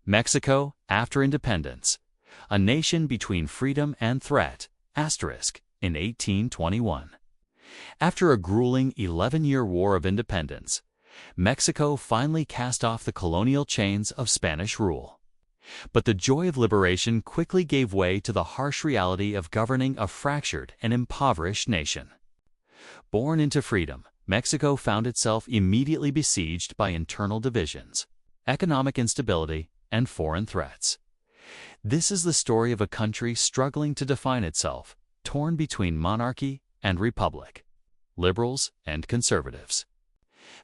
Mexico after independence, a nation between freedom and threat, in 1821. After a grueling 11-year war of independence, Mexico finally cast off the colonial chains of Spanish rule. But the joy of liberation quickly gave way to the harsh reality of governing a fractured and impoverished nation. Born into freedom, Mexico found itself immediately besieged by internal divisions, economic instability, and foreign threats. This is the story of a country struggling to define itself, torn between monarchy and republic, liberals and conservatives,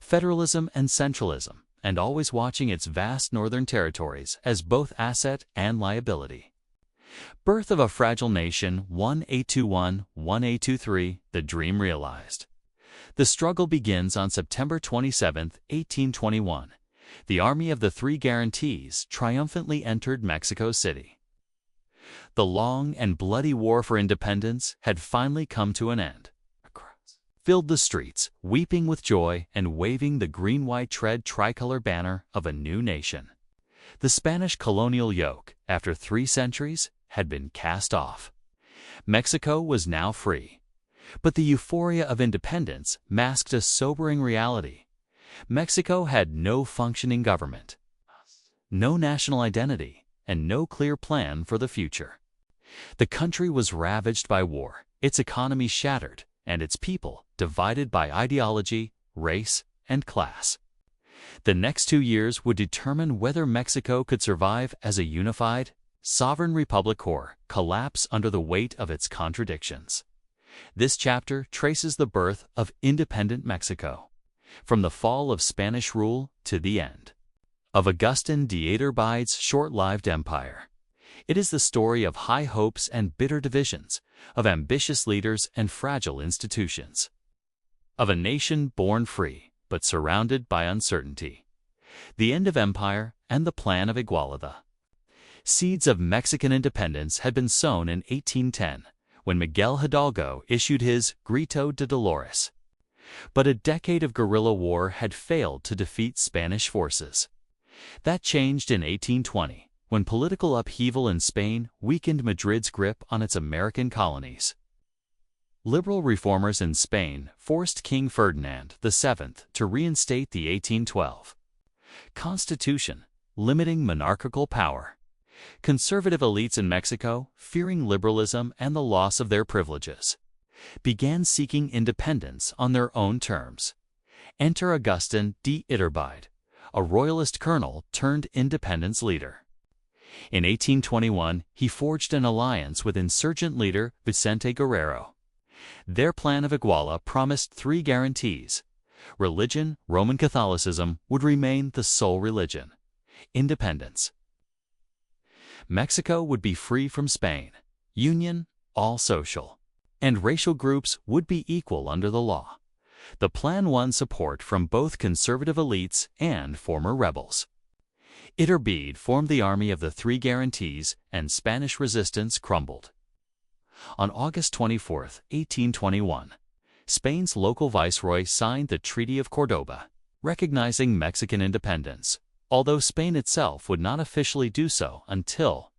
federalism and centralism, and always watching its vast northern territories as both asset and liability. Birth of a fragile nation, 1821, 1823, the dream realized. The struggle begins on September 27, 1821. The Army of the Three Guarantees triumphantly entered Mexico City. The long and bloody war for independence had finally come to an end. Filled the streets, weeping with joy and waving the green-white tread tricolor banner of a new nation. The Spanish colonial yoke, after 3 centuries, had been cast off. Mexico was now free. But the euphoria of independence masked a sobering reality. Mexico had no functioning government, no national identity, and no clear plan for the future. The country was ravaged by war, its economy shattered, and its people divided by ideology, race, and class. The next 2 years would determine whether Mexico could survive as a unified, sovereign republic or collapse under the weight of its contradictions. This chapter traces the birth of independent Mexico, from the fall of Spanish rule to the end of Agustin de Iturbide's short-lived empire. It is the story of high hopes and bitter divisions, of ambitious leaders and fragile institutions, of a nation born free but surrounded by uncertainty. The end of empire and the plan of Igualada. Seeds of Mexican independence had been sown in 1810, when Miguel Hidalgo issued his Grito de Dolores. But a decade of guerrilla war had failed to defeat Spanish forces. That changed in 1820, when political upheaval in Spain weakened Madrid's grip on its American colonies. Liberal reformers in Spain forced King Ferdinand VII to reinstate the 1812 Constitution, limiting monarchical power. Conservative elites in Mexico, fearing liberalism and the loss of their privileges, began seeking independence on their own terms. Enter Agustin de Iturbide, a royalist colonel turned independence leader. In 1821, he forged an alliance with insurgent leader Vicente Guerrero. Their plan of Iguala promised 3 guarantees. Religion, Roman Catholicism, would remain the sole religion. Independence. Mexico would be free from Spain. Union, all social and racial groups would be equal under the law. The plan won support from both conservative elites and former rebels. Iturbide formed the Army of the Three Guarantees, and Spanish resistance crumbled. On August 24, 1821, Spain's local viceroy signed the Treaty of Cordoba, recognizing Mexican independence, although Spain itself would not officially do so until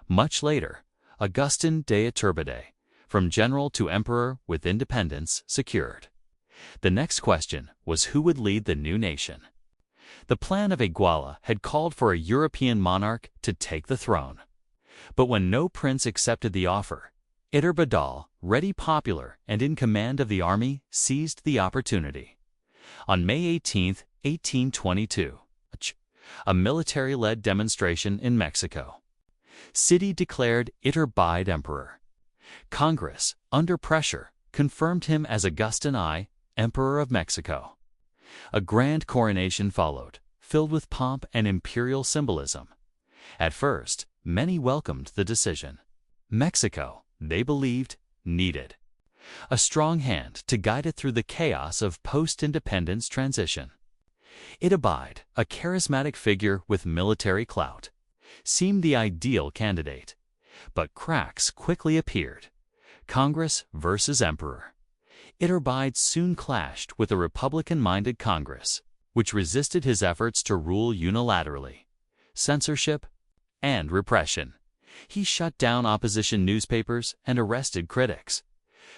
much later. Agustin de Iturbide, from general to emperor with independence secured. The next question was who would lead the new nation. The plan of Iguala had called for a European monarch to take the throne. But when no prince accepted the offer, Iturbide, ready, popular, and in command of the army, seized the opportunity. On May 18, 1822, a military-led demonstration in Mexico City declared Iturbide emperor. Congress, under pressure, confirmed him as Agustin I, Emperor of Mexico. A grand coronation followed, filled with pomp and imperial symbolism. At first, many welcomed the decision. Mexico, they believed, needed a strong hand to guide it through the chaos of post-independence transition. Iturbide, a charismatic figure with military clout, seemed the ideal candidate. But cracks quickly appeared. Congress versus Emperor. Iturbide soon clashed with a Republican-minded Congress, which resisted his efforts to rule unilaterally. censorship, and repression. He shut down opposition newspapers and arrested critics.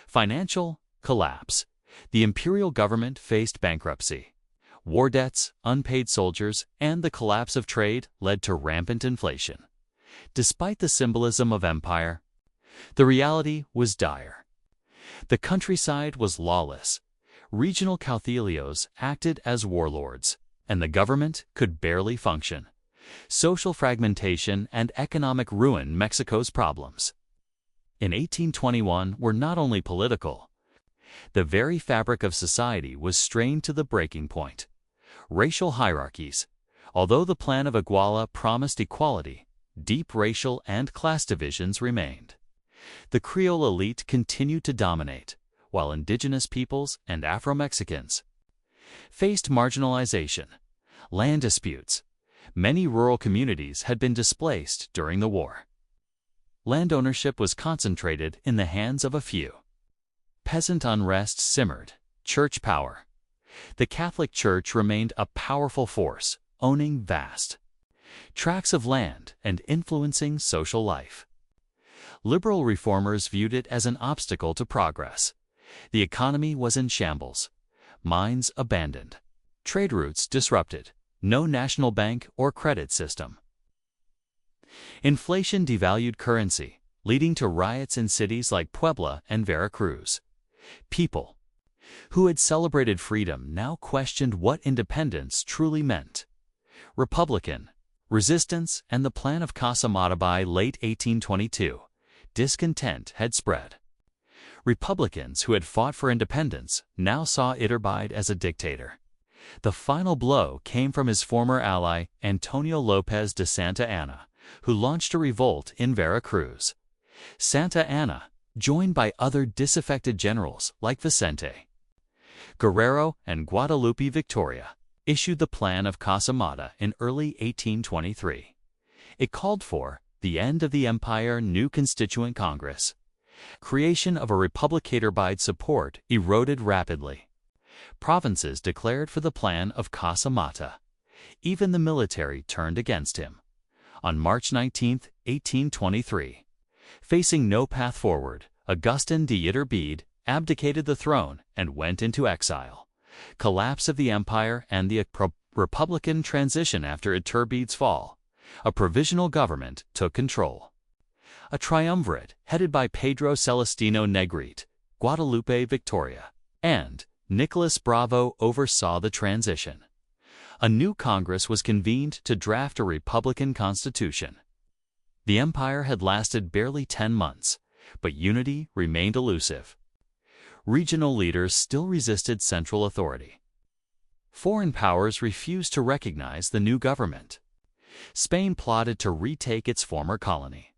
Financial collapse. The imperial government faced bankruptcy. War debts, unpaid soldiers, and the collapse of trade led to rampant inflation. Despite the symbolism of empire, the reality was dire. The countryside was lawless. Regional caudillos acted as warlords, and the government could barely function. Social fragmentation and economic ruin Mexico's problems. In 1821 were not only political. The very fabric of society was strained to the breaking point. Racial hierarchies. Although the plan of Iguala promised equality, deep racial and class divisions remained. The Creole elite continued to dominate, while indigenous peoples and Afro-Mexicans faced marginalization. Land disputes. Many rural communities had been displaced during the war. Land ownership was concentrated in the hands of a few. Peasant unrest simmered. Church power. The Catholic Church remained a powerful force, owning vast tracts of land and influencing social life. Liberal reformers viewed it as an obstacle to progress. The economy was in shambles. Mines abandoned. Trade routes disrupted. No national bank or credit system. Inflation devalued currency, leading to riots in cities like Puebla and Veracruz. People who had celebrated freedom now questioned what independence truly meant. Republican resistance and the plan of Casa Mata. By late 1822, discontent had spread. Republicans who had fought for independence now saw Iturbide as a dictator. The final blow came from his former ally, Antonio López de Santa Anna, who launched a revolt in Veracruz. Santa Anna, joined by other disaffected generals like Vicente Guerrero and Guadalupe Victoria, issued the plan of Casa Mata in early 1823. It called for the end of the empire, new constituent congress. Creation of a republic. Iturbide's support eroded rapidly. Provinces declared for the plan of Casa Mata. Even the military turned against him. On March 19, 1823, facing no path forward, Agustin de Iturbide abdicated the throne and went into exile. Collapse of the empire and the Republican transition. After Iturbide's fall, a provisional government took control. A triumvirate headed by Pedro Celestino Negrete, Guadalupe Victoria, and Nicolas Bravo oversaw the transition. A new Congress was convened to draft a Republican constitution. The empire had lasted barely 10 months, but unity remained elusive. Regional leaders still resisted central authority. Foreign powers refused to recognize the new government. Spain plotted to retake its former colony.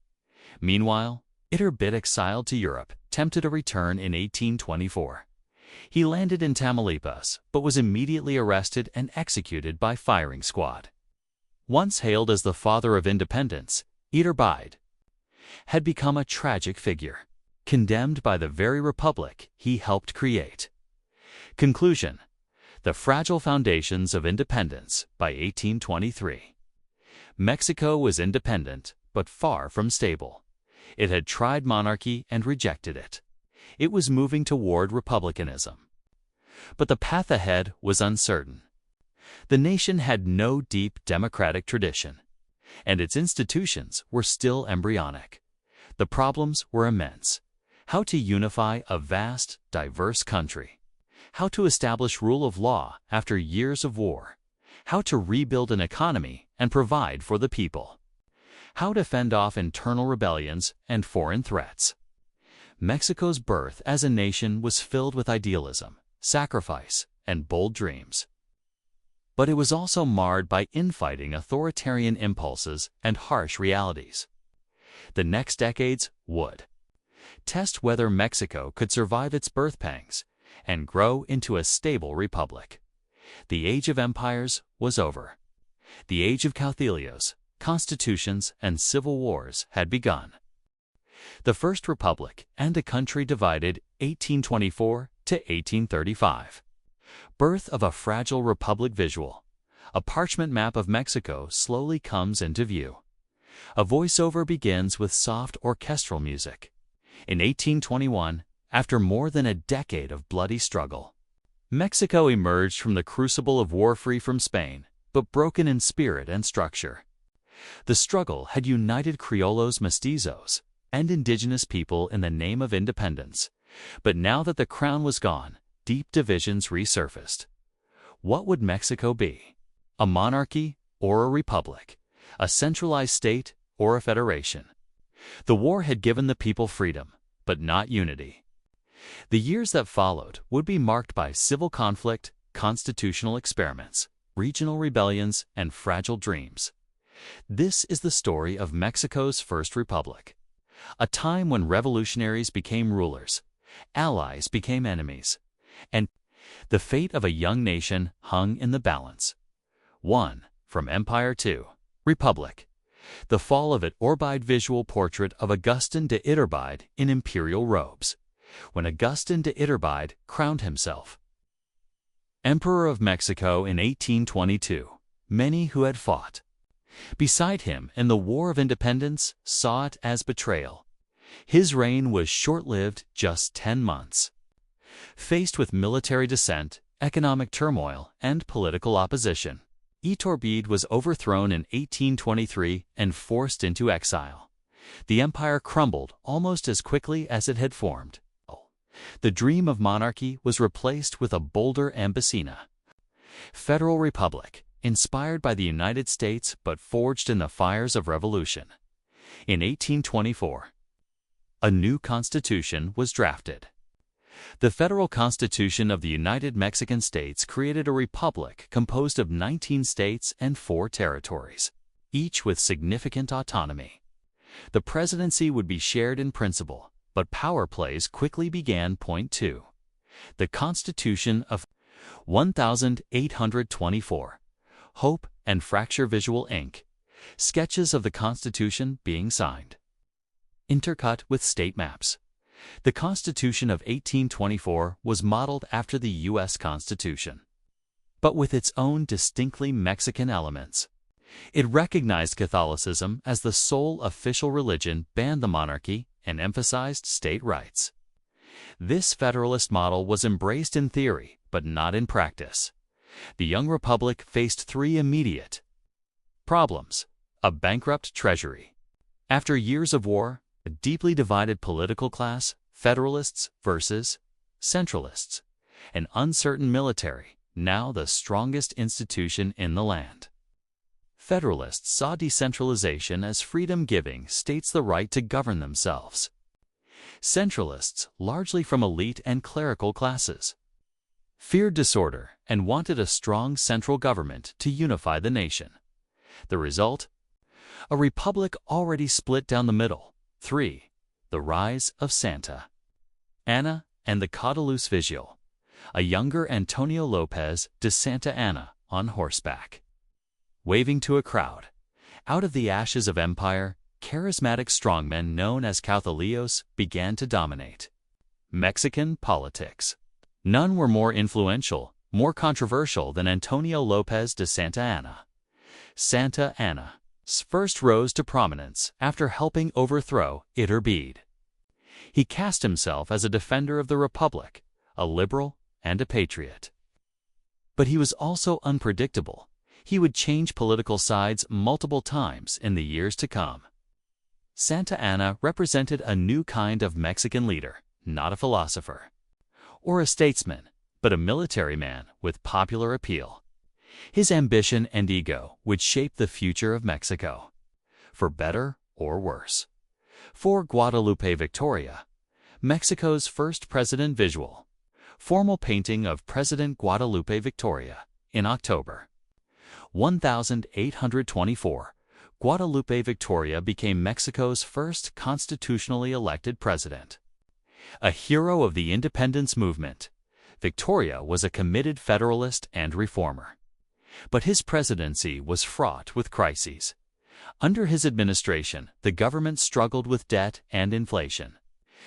Meanwhile, Iturbide, exiled to Europe, attempted a return in 1824. He landed in Tamaulipas, but was immediately arrested and executed by firing squad. Once hailed as the father of independence, Iturbide had become a tragic figure, condemned by the very republic he helped create. Conclusion: the fragile foundations of independence. By 1823, Mexico was independent, but far from stable. It had tried monarchy and rejected it. It was moving toward republicanism. But the path ahead was uncertain. The nation had no deep democratic tradition, and its institutions were still embryonic. The problems were immense. How to unify a vast, diverse country. How to establish rule of law after years of war. How to rebuild an economy and provide for the people. How to fend off internal rebellions and foreign threats. Mexico's birth as a nation was filled with idealism, sacrifice, and bold dreams. But it was also marred by infighting, authoritarian impulses, and harsh realities. The next decades would test whether Mexico could survive its birth pangs and grow into a stable republic. The age of empires was over. The age of caudillos, constitutions, and civil wars had begun. The First Republic and a country divided, 1824 to 1835. Birth of a fragile republic visual. a parchment map of Mexico slowly comes into view. A voiceover begins with soft orchestral music. In 1821, after more than a decade of bloody struggle, Mexico emerged from the crucible of war free from Spain, but broken in spirit and structure. The struggle had united criollos, mestizos, and indigenous people in the name of independence. But now that the crown was gone, deep divisions resurfaced. What would Mexico be? A monarchy or a republic? A centralized state or a federation? The war had given the people freedom, but not unity. The years that followed would be marked by civil conflict, constitutional experiments, regional rebellions, and fragile dreams. This is the story of Mexico's first republic, a time when revolutionaries became rulers, allies became enemies, and the fate of a young nation hung in the balance. 1. From Empire to Republic. The fall of Iturbide. Visual portrait of Agustin de Iturbide in imperial robes, when Agustin de Iturbide crowned himself Emperor of Mexico in 1822. Many who had fought beside him in the War of Independence saw it as betrayal. His reign was short-lived, just 10 months. Faced with military dissent, economic turmoil, and political opposition, Iturbide was overthrown in 1823 and forced into exile. The empire crumbled almost as quickly as it had formed. The dream of monarchy was replaced with a bolder ambicina. Federal Republic, inspired by the United States but forged in the fires of revolution. In 1824, a new constitution was drafted. The Federal Constitution of the United Mexican States created a republic composed of 19 states and 4 territories, each with significant autonomy. The presidency would be shared in principle, but power plays quickly began. Point 2. The Constitution of 1824. Hope and Fracture. Visual ink. Sketches of the Constitution being signed, intercut with state maps. The Constitution of 1824 was modeled after the U.S. Constitution, but with its own distinctly Mexican elements. It recognized Catholicism as the sole official religion, banned the monarchy, and emphasized state rights. This federalist model was embraced in theory, but not in practice. The young republic faced 3 immediate problems: a bankrupt treasury. After years of war, a deeply divided political class, Federalists versus Centralists, an uncertain military, now the strongest institution in the land. Federalists saw decentralization as freedom, giving states the right to govern themselves. Centralists, largely from elite and clerical classes, feared disorder and wanted a strong central government to unify the nation. The result? A republic already split down the middle. 3. The rise of Santa Anna and the Guadalupe Visual. A younger Antonio Lopez de Santa Anna on horseback, waving to a crowd. Out of the ashes of empire, charismatic strongmen known as Caudillos began to dominate Mexican politics. None were more influential, more controversial than Antonio Lopez de Santa Anna. Santa Anna first rose to prominence after helping overthrow Iturbide. He cast himself as a defender of the republic, a liberal and a patriot. But he was also unpredictable. He would change political sides multiple times in the years to come. Santa Anna represented a new kind of Mexican leader, not a philosopher or a statesman, but a military man with popular appeal. His ambition and ego would shape the future of Mexico, for better or worse. For Guadalupe Victoria, Mexico's first president. Visual. Formal painting of President Guadalupe Victoria in October 1824. Guadalupe Victoria became Mexico's first constitutionally elected president. A hero of the independence movement, Victoria was a committed federalist and reformer. But his presidency was fraught with crises. Under his administration, the government struggled with debt and inflation.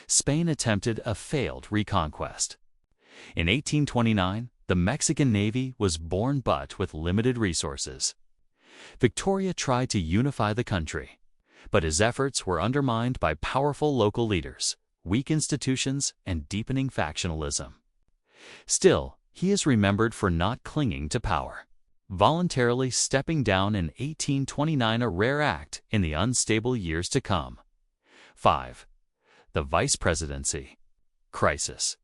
Spain attempted a failed reconquest. In 1829, the Mexican Navy was born but with limited resources. Victoria tried to unify the country, but his efforts were undermined by powerful local leaders, weak institutions, and deepening factionalism. Still, he is remembered for not clinging to power, voluntarily stepping down in 1829, a rare act in the unstable years to come. 5. The Vice Presidency Crisis.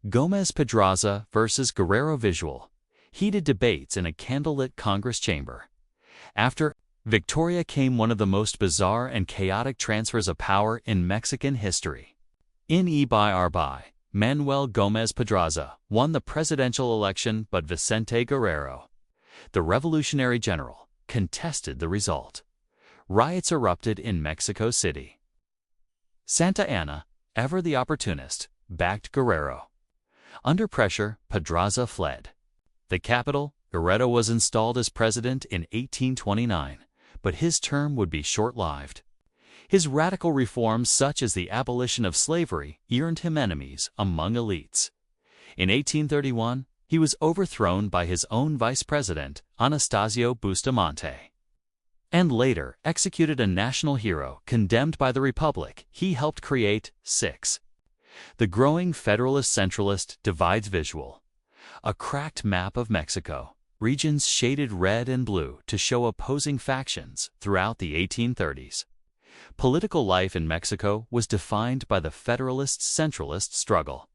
Gómez Pedraza versus Guerrero visual. Heated debates in a candlelit Congress chamber. After Victoria came one of the most bizarre and chaotic transfers of power in Mexican history. In Iturbide, Manuel Gómez Pedraza won the presidential election, but Vicente Guerrero, the revolutionary general, contested the result. Riots erupted in Mexico City. Santa Anna, ever the opportunist, backed Guerrero. Under pressure, Pedraza fled. The capital, Guerrero was installed as president in 1829, but his term would be short-lived. His radical reforms, such as the abolition of slavery, earned him enemies among elites. In 1831, he was overthrown by his own vice president, Anastasio Bustamante, and later executed, a national hero condemned by the Republic he helped create. 6. The growing Federalist-Centralist divides visual. A cracked map of Mexico, regions shaded red and blue to show opposing factions throughout the 1830s. Political life in Mexico was defined by the Federalist-Centralist struggle.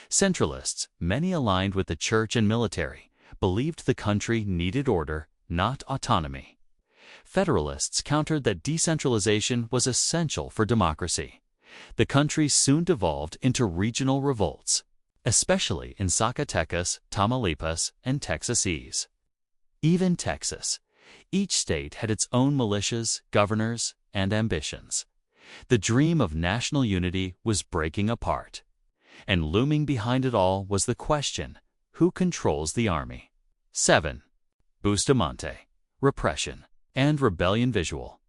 Centralists, many aligned with the church and military, believed the country needed order, not autonomy. Federalists countered that decentralization was essential for democracy. The country soon devolved into regional revolts, especially in Zacatecas, Tamaulipas, and Texas. Even Texas. Each state had its own militias, governors, and ambitions. The dream of national unity was breaking apart. And looming behind it all was the question, who controls the army? 7. Bustamante. Repression and rebellion visual.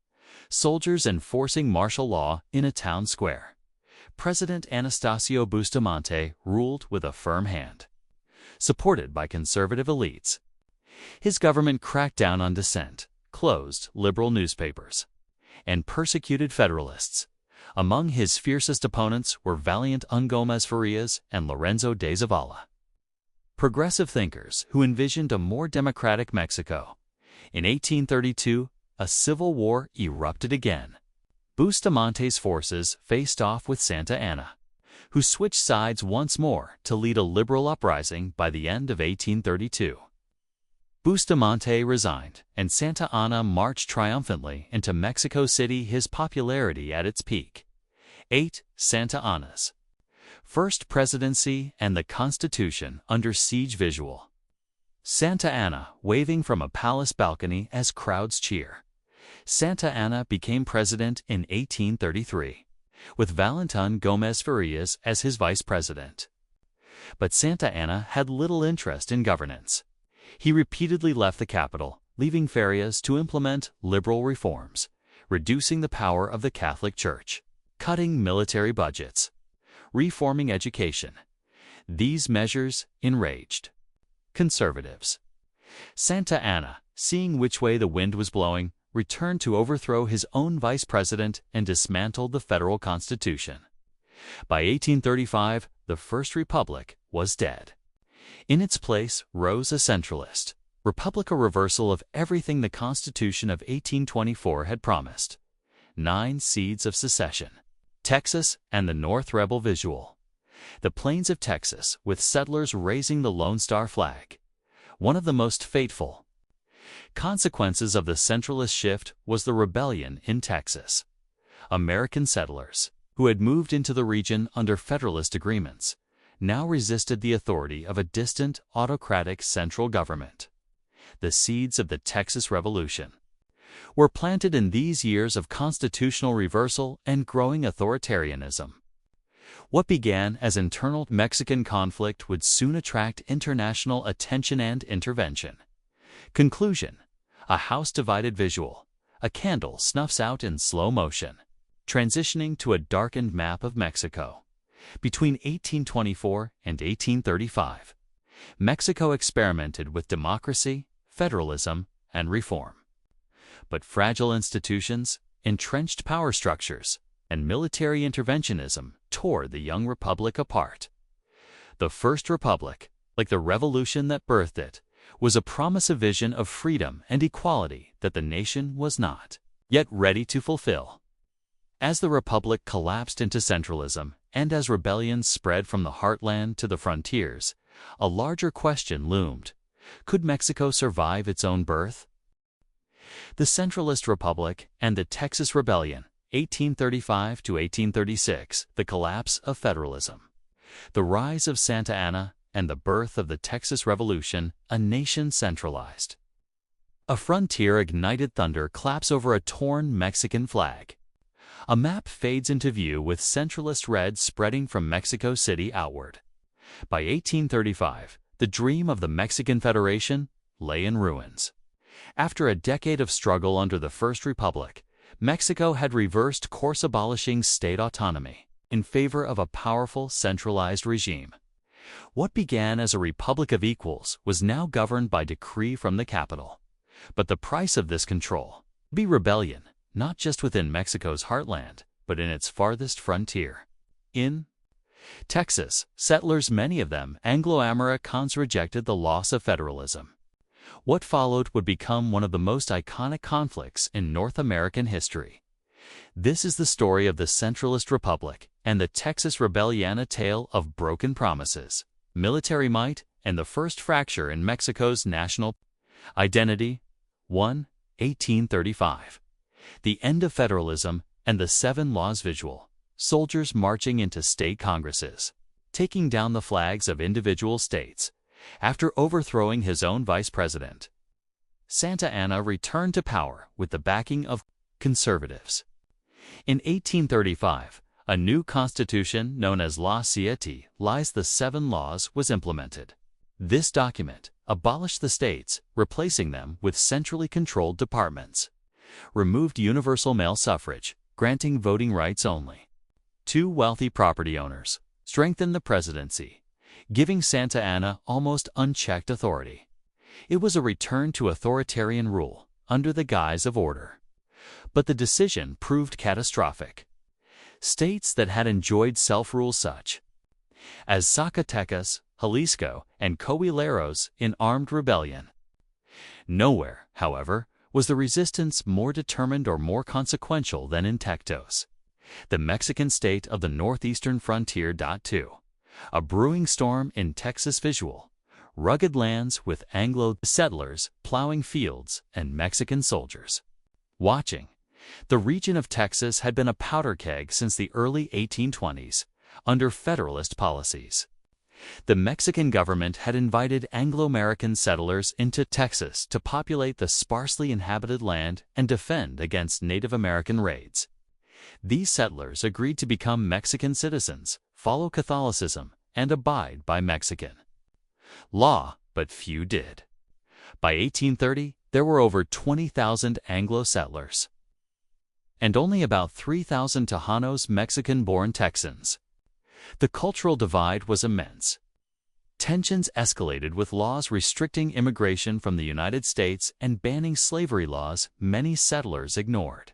Soldiers enforcing martial law in a town square. President Anastasio Bustamante ruled with a firm hand. Supported by conservative elites, his government cracked down on dissent, closed liberal newspapers, and persecuted Federalists. Among his fiercest opponents were valiant Gómez Farías and Lorenzo de Zavala, progressive thinkers who envisioned a more democratic Mexico. In 1832, a civil war erupted again. Bustamante's forces faced off with Santa Anna, who switched sides once more to lead a liberal uprising by the end of 1832. Bustamante resigned, and Santa Anna marched triumphantly into Mexico City, his popularity at its peak. 8. Santa Anna's first presidency and the Constitution under siege visual. Santa Anna waving from a palace balcony as crowds cheer. Santa Anna became president in 1833, with Valentin Gómez Farías as his vice president. But Santa Anna had little interest in governance. He repeatedly left the capital, leaving Farías to implement liberal reforms, reducing the power of the Catholic Church, cutting military budgets, reforming education. These measures enraged conservatives. Santa Anna, seeing which way the wind was blowing, returned to overthrow his own vice president and dismantled the federal constitution. By 1835, the First Republic was dead. In its place rose a centralist republic, a reversal of everything the Constitution of 1824 had promised. 9 seeds of secession. Texas and the North rebel visual. The plains of Texas, with settlers raising the Lone Star flag. One of the most fateful consequences of the centralist shift was the rebellion in Texas. American settlers, who had moved into the region under Federalist agreements, now resisted the authority of a distant, autocratic central government. The seeds of the Texas Revolution were planted in these years of constitutional reversal and growing authoritarianism. What began as internal Mexican conflict would soon attract international attention and intervention. Conclusion: a house-divided visual. A candle snuffs out in slow motion, transitioning to a darkened map of Mexico. Between 1824 and 1835, Mexico experimented with democracy, federalism, and reform. But fragile institutions, entrenched power structures, and military interventionism tore the young republic apart. The First Republic, like the revolution that birthed it, was a promise, a vision of freedom and equality that the nation was not yet ready to fulfill. As the republic collapsed into centralism and as rebellions spread from the heartland to the frontiers, a larger question loomed. Could Mexico survive its own birth? The Centralist Republic and the Texas Rebellion, 1835 to 1836, the collapse of federalism. The rise of Santa Anna and the birth of the Texas Revolution, a nation centralized. A frontier-ignited thunder claps over a torn Mexican flag. A map fades into view with centralist red spreading from Mexico City outward. By 1835, the dream of the Mexican Federation lay in ruins. After a decade of struggle under the First Republic, Mexico had reversed course, abolishing state autonomy in favor of a powerful, centralized regime. What began as a republic of equals was now governed by decree from the capital. But the price of this control be rebellion, not just within Mexico's heartland, but in its farthest frontier. In Texas, settlers, many of them Anglo-Americans, rejected the loss of federalism. What followed would become one of the most iconic conflicts in North American history. This is the story of the Centralist Republic and the Texas Rebellion, a tale of broken promises, military might, and the first fracture in Mexico's national identity. 1. 1835. The end of federalism and the Seven Laws visual. Soldiers marching into state congresses, taking down the flags of individual states. After overthrowing his own vice president, Santa Anna returned to power with the backing of conservatives. In 1835, a new constitution known as La Siete, Lies the Seven Laws, was implemented. This document abolished the states, replacing them with centrally controlled departments, removed universal male suffrage, granting voting rights only to wealthy property owners, strengthened the presidency, giving Santa Anna almost unchecked authority. It was a return to authoritarian rule under the guise of order. But the decision proved catastrophic. States that had enjoyed self-rule, such as Zacatecas, Jalisco, and Coahuileros, in armed rebellion. Nowhere, however, was the resistance more determined or more consequential than in Texas, the Mexican state of the northeastern frontier. 2. A brewing storm in Texas visual. Rugged lands with Anglo settlers plowing fields and Mexican soldiers watching. The region of Texas had been a powder keg since the early 1820s, under Federalist policies. The Mexican government had invited Anglo-American settlers into Texas to populate the sparsely inhabited land and defend against Native American raids. These settlers agreed to become Mexican citizens, follow Catholicism, and abide by Mexican law, but few did. By 1830, there were over 20,000 Anglo settlers, and only about 3,000 Tejanos, Mexican-born Texans. The cultural divide was immense. Tensions escalated with laws restricting immigration from the United States and banning slavery laws many settlers ignored.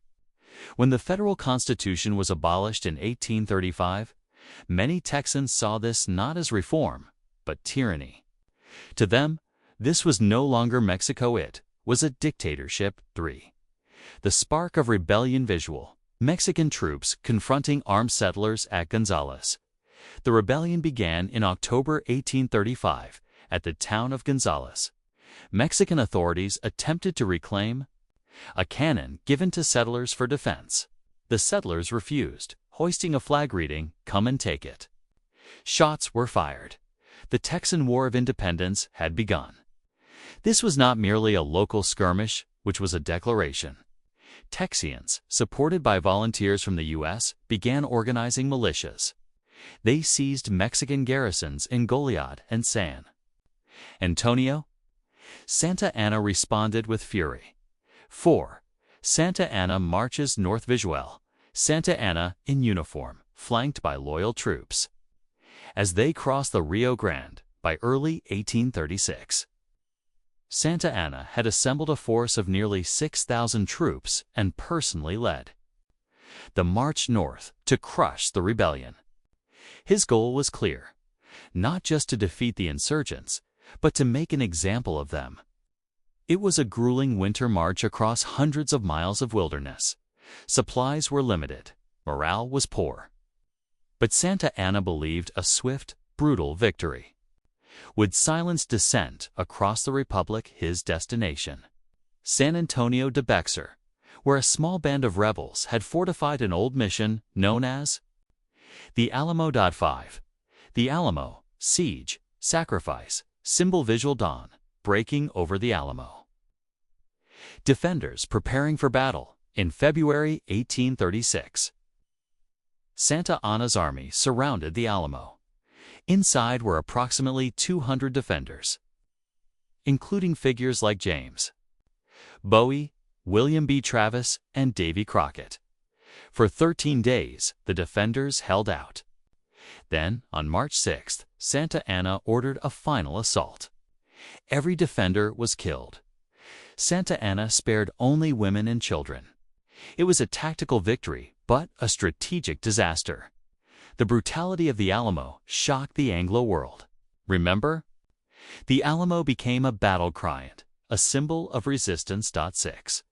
When the federal Constitution was abolished in 1835, many Texans saw this not as reform, but tyranny. To them, this was no longer Mexico, it was a dictatorship. 3. The spark of rebellion visual. Mexican troops confronting armed settlers at Gonzales. The rebellion began in October 1835 at the town of Gonzales. Mexican authorities attempted to reclaim a cannon given to settlers for defense. The settlers refused, hoisting a flag reading, "Come and take it." Shots were fired. The Texan War of Independence had begun. This was not merely a local skirmish, which was a declaration. Texians, supported by volunteers from the U.S., began organizing militias. They seized Mexican garrisons in Goliad and San Antonio. Santa Anna responded with fury. 4. Santa Anna marches north visual. Santa Anna in uniform, flanked by loyal troops. As they crossed the Rio Grande, by early 1836. Santa Anna had assembled a force of nearly 6,000 troops and personally led the march north to crush the rebellion. His goal was clear, not just to defeat the insurgents, but to make an example of them. It was a grueling winter march across hundreds of miles of wilderness. Supplies were limited, morale was poor. But Santa Anna believed a swift, brutal victory would silence dissent across the Republic, his destination. San Antonio de Bexar, where a small band of rebels had fortified an old mission known as the Alamo. 5. The Alamo, siege, sacrifice, symbol visual dawn, breaking over the Alamo. Defenders preparing for battle in February 1836. Santa Anna's army surrounded the Alamo. Inside were approximately 200 defenders, including figures like James Bowie, William B. Travis, and Davy Crockett. For 13 days, the defenders held out. Then, on March 6th, Santa Anna ordered a final assault. Every defender was killed. Santa Anna spared only women and children. It was a tactical victory, but a strategic disaster. The brutality of the Alamo shocked the Anglo world. Remember? The Alamo became a battle cry, a symbol of resistance. 6.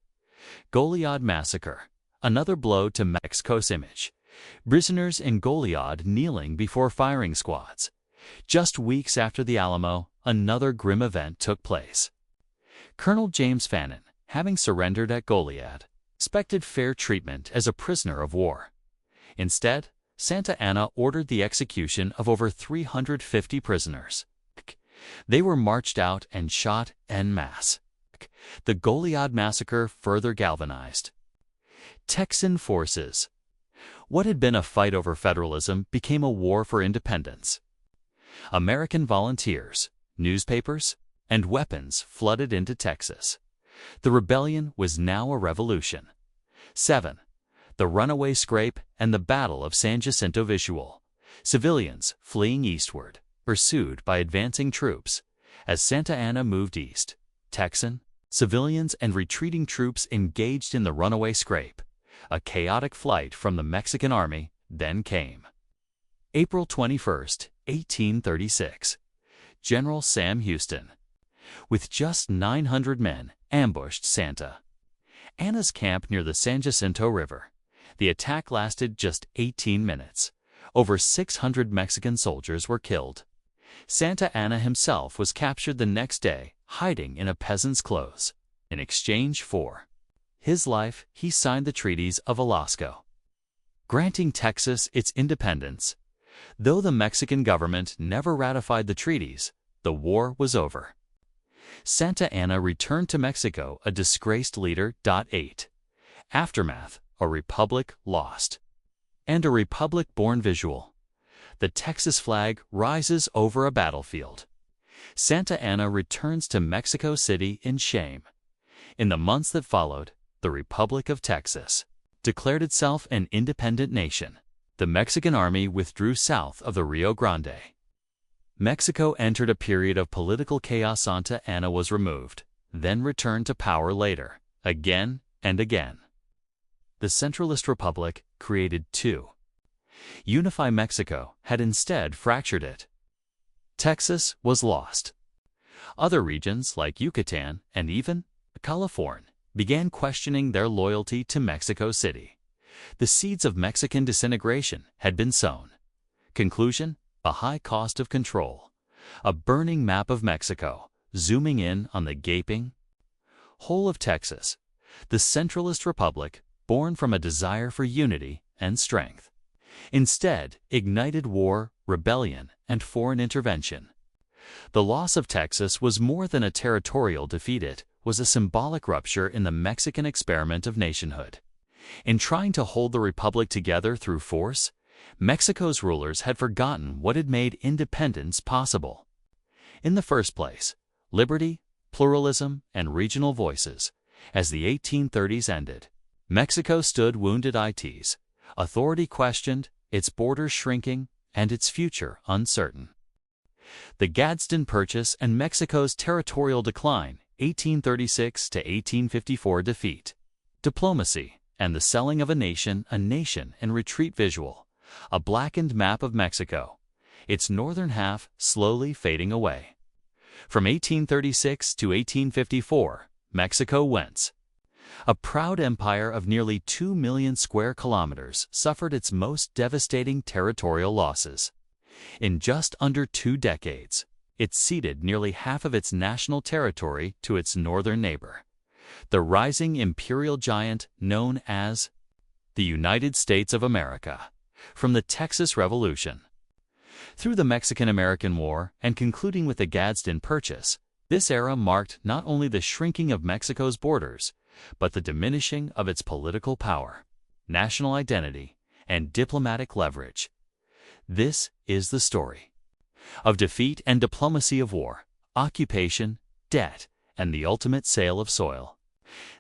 Goliad Massacre, another blow to Mexico's image. Prisoners in Goliad kneeling before firing squads. Just weeks after the Alamo, another grim event took place. Colonel James Fannin, having surrendered at Goliad, expected fair treatment as a prisoner of war. Instead, Santa Anna ordered the execution of over 350 prisoners. They were marched out and shot en masse. The Goliad massacre further galvanized Texan forces. What had been a fight over federalism became a war for independence. American volunteers, newspapers, and weapons flooded into Texas. The rebellion was now a revolution. 7. The runaway scrape and the Battle of San Jacinto Visual. Civilians fleeing eastward, pursued by advancing troops. As Santa Anna moved east, Texan, civilians and retreating troops engaged in the runaway scrape. A chaotic flight from the Mexican army then came. April 21, 1836. General Sam Houston, with just 900 men, ambushed Santa Anna's camp near the San Jacinto River. The attack lasted just 18 minutes. Over 600 Mexican soldiers were killed. Santa Anna himself was captured the next day, hiding in a peasant's clothes. In exchange for his life, he signed the treaties of Velasco, granting Texas its independence. Though the Mexican government never ratified the treaties, the war was over. Santa Anna returned to Mexico a disgraced leader. 8. Aftermath, a republic lost. And a republic-born visual. The Texas flag rises over a battlefield. Santa Anna returns to Mexico City in shame. In the months that followed, the Republic of Texas declared itself an independent nation. The Mexican army withdrew south of the Rio Grande. Mexico entered a period of political chaos. Santa Anna was removed, then returned to power later, again and again. The Centralist Republic, created to unify Mexico, had instead fractured it. Texas was lost. Other regions like Yucatan and even California began questioning their loyalty to Mexico City. The seeds of Mexican disintegration had been sown. Conclusion: a high cost of control. A burning map of Mexico, zooming in on the gaping hole of Texas. The Centralist Republic, born from a desire for unity and strength, instead ignited war, rebellion, and foreign intervention. The loss of Texas was more than a territorial defeat. It was a symbolic rupture in the Mexican experiment of nationhood. In trying to hold the republic together through force, Mexico's rulers had forgotten what had made independence possible. In the first place, liberty, pluralism, and regional voices. As the 1830s ended, Mexico stood wounded. Its authority questioned, its borders shrinking, and its future uncertain. The Gadsden Purchase and Mexico's territorial decline, 1836 to 1854 defeat. Diplomacy and the selling of a nation in retreat visual. A blackened map of Mexico, its northern half slowly fading away. From 1836 to 1854, Mexico whence? A proud empire of nearly 2 million square kilometers suffered its most devastating territorial losses. In just under 2 decades, it ceded nearly half of its national territory to its northern neighbor, the rising imperial giant known as the United States of America, from the Texas Revolution through the Mexican-American War and concluding with the Gadsden Purchase. This era marked not only the shrinking of Mexico's borders, but the diminishing of its political power, national identity, and diplomatic leverage. This is the story of defeat and diplomacy of war, occupation, debt, and the ultimate sale of soil.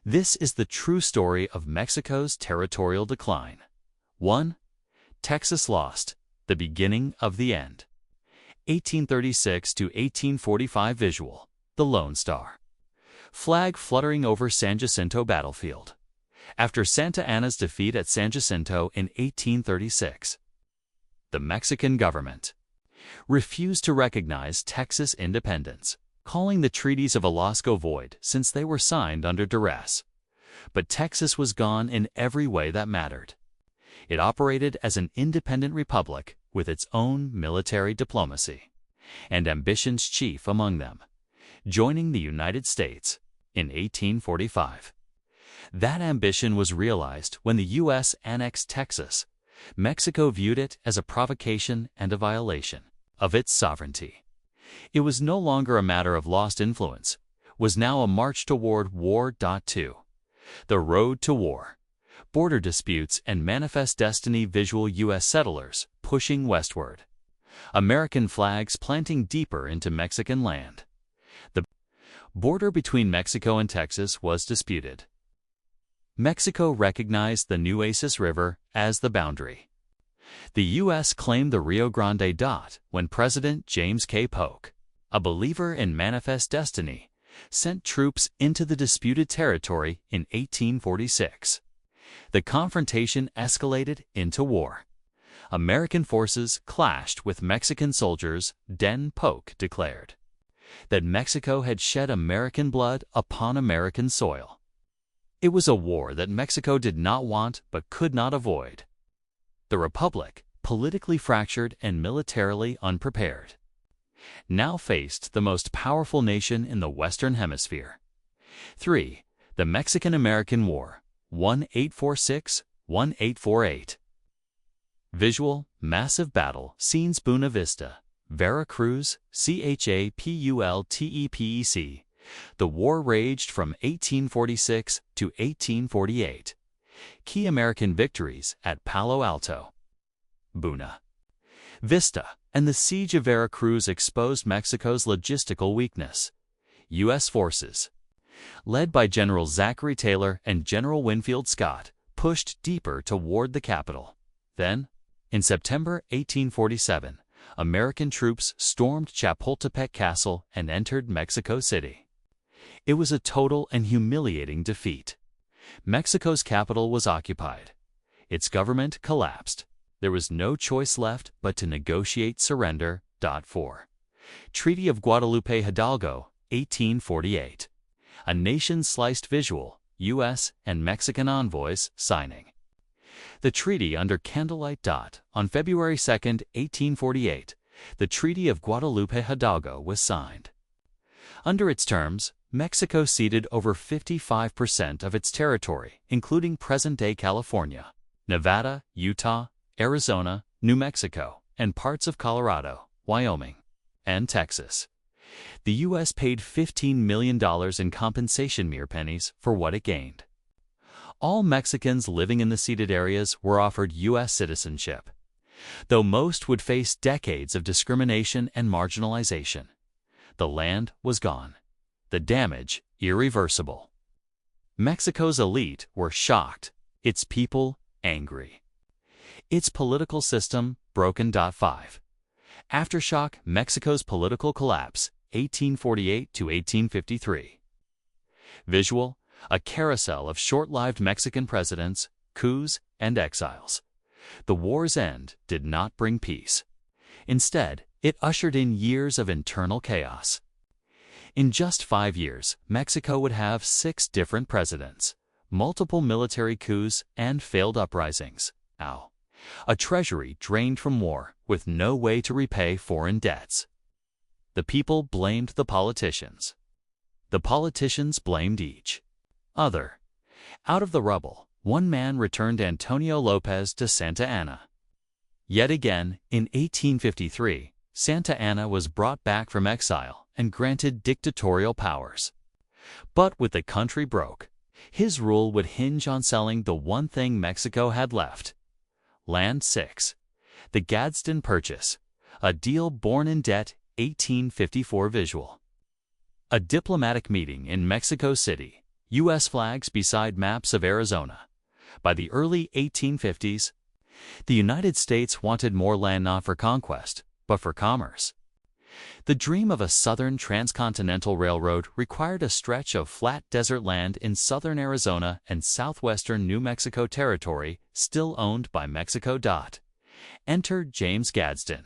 This is the true story of Mexico's territorial decline. 1. Texas lost, the beginning of the end. 1836 to 1845 visual, the Lone Star. Flag fluttering over San Jacinto battlefield. After Santa Anna's defeat at San Jacinto in 1836, the Mexican government refused to recognize Texas independence, calling the treaties of Velasco void since they were signed under duress. But Texas was gone in every way that mattered. It operated as an independent republic with its own military diplomacy, and ambitions chief among them, joining the United States in 1845. That ambition was realized when the U.S. annexed Texas. Mexico viewed it as a provocation and a violation of its sovereignty. It was no longer a matter of lost influence, was now a march toward war. 2. The road to war. Border disputes and manifest destiny visual U.S. settlers pushing westward. American flags planting deeper into Mexican land. The border between Mexico and Texas was disputed. Mexico recognized the Nueces River as the boundary. The U.S. claimed the Rio Grande. When President James K. Polk, a believer in manifest destiny, sent troops into the disputed territory in 1846. The confrontation escalated into war. American forces clashed with Mexican soldiers. Polk declared that Mexico had shed American blood upon American soil. It was a war that Mexico did not want but could not avoid. The Republic, politically fractured and militarily unprepared, now faced the most powerful nation in the Western Hemisphere. 3. The Mexican-American War, 1846-1848. Visual, massive battle scenes Buena Vista, Veracruz, Chapultepec. The war raged from 1846 to 1848. Key American victories at Palo Alto, Buena Vista, and the siege of Veracruz exposed Mexico's logistical weakness. U.S. forces, led by General Zachary Taylor and General Winfield Scott, pushed deeper toward the capital. Then, in September 1847, American troops stormed Chapultepec Castle and entered Mexico City. It was a total and humiliating defeat. Mexico's capital was occupied. Its government collapsed. There was no choice left but to negotiate surrender. 4. Treaty of Guadalupe Hidalgo, 1848. A nation-sliced visual, U.S. and Mexican envoys signing the treaty under candlelight. On February 2, 1848, the Treaty of Guadalupe Hidalgo was signed. Under its terms, Mexico ceded over 55% of its territory, including present-day California, Nevada, Utah, Arizona, New Mexico, and parts of Colorado, Wyoming, and Texas. The U.S. paid $15 million in compensation, mere pennies, for what it gained. All Mexicans living in the ceded areas were offered U.S. citizenship, though most would face decades of discrimination and marginalization. The land was gone. The damage irreversible. Mexico's elite were shocked, its people angry. Its political system broken. 5. Aftershock: Mexico's political collapse, 1848 to 1853. Visual: a carousel of short-lived Mexican presidents, coups, and exiles. The war's end did not bring peace. Instead, it ushered in years of internal chaos. In just 5 years, Mexico would have 6 different presidents, multiple military coups, and failed uprisings. A treasury drained from war, with no way to repay foreign debts. The people blamed the politicians. The politicians blamed each other. Out of the rubble, one man returned Antonio Lopez de Santa Anna. Yet again, in 1853, Santa Anna was brought back from exile and granted dictatorial powers. But with the country broke, his rule would hinge on selling the one thing Mexico had left: land. 6. The Gadsden Purchase, a deal born in debt, 1854. Visual: a diplomatic meeting in Mexico City, U.S. flags beside maps of Arizona. By the early 1850s, the United States wanted more land not for conquest, but for commerce. The dream of a southern transcontinental railroad required a stretch of flat desert land in southern Arizona and southwestern New Mexico territory still owned by Mexico. Enter James Gadsden,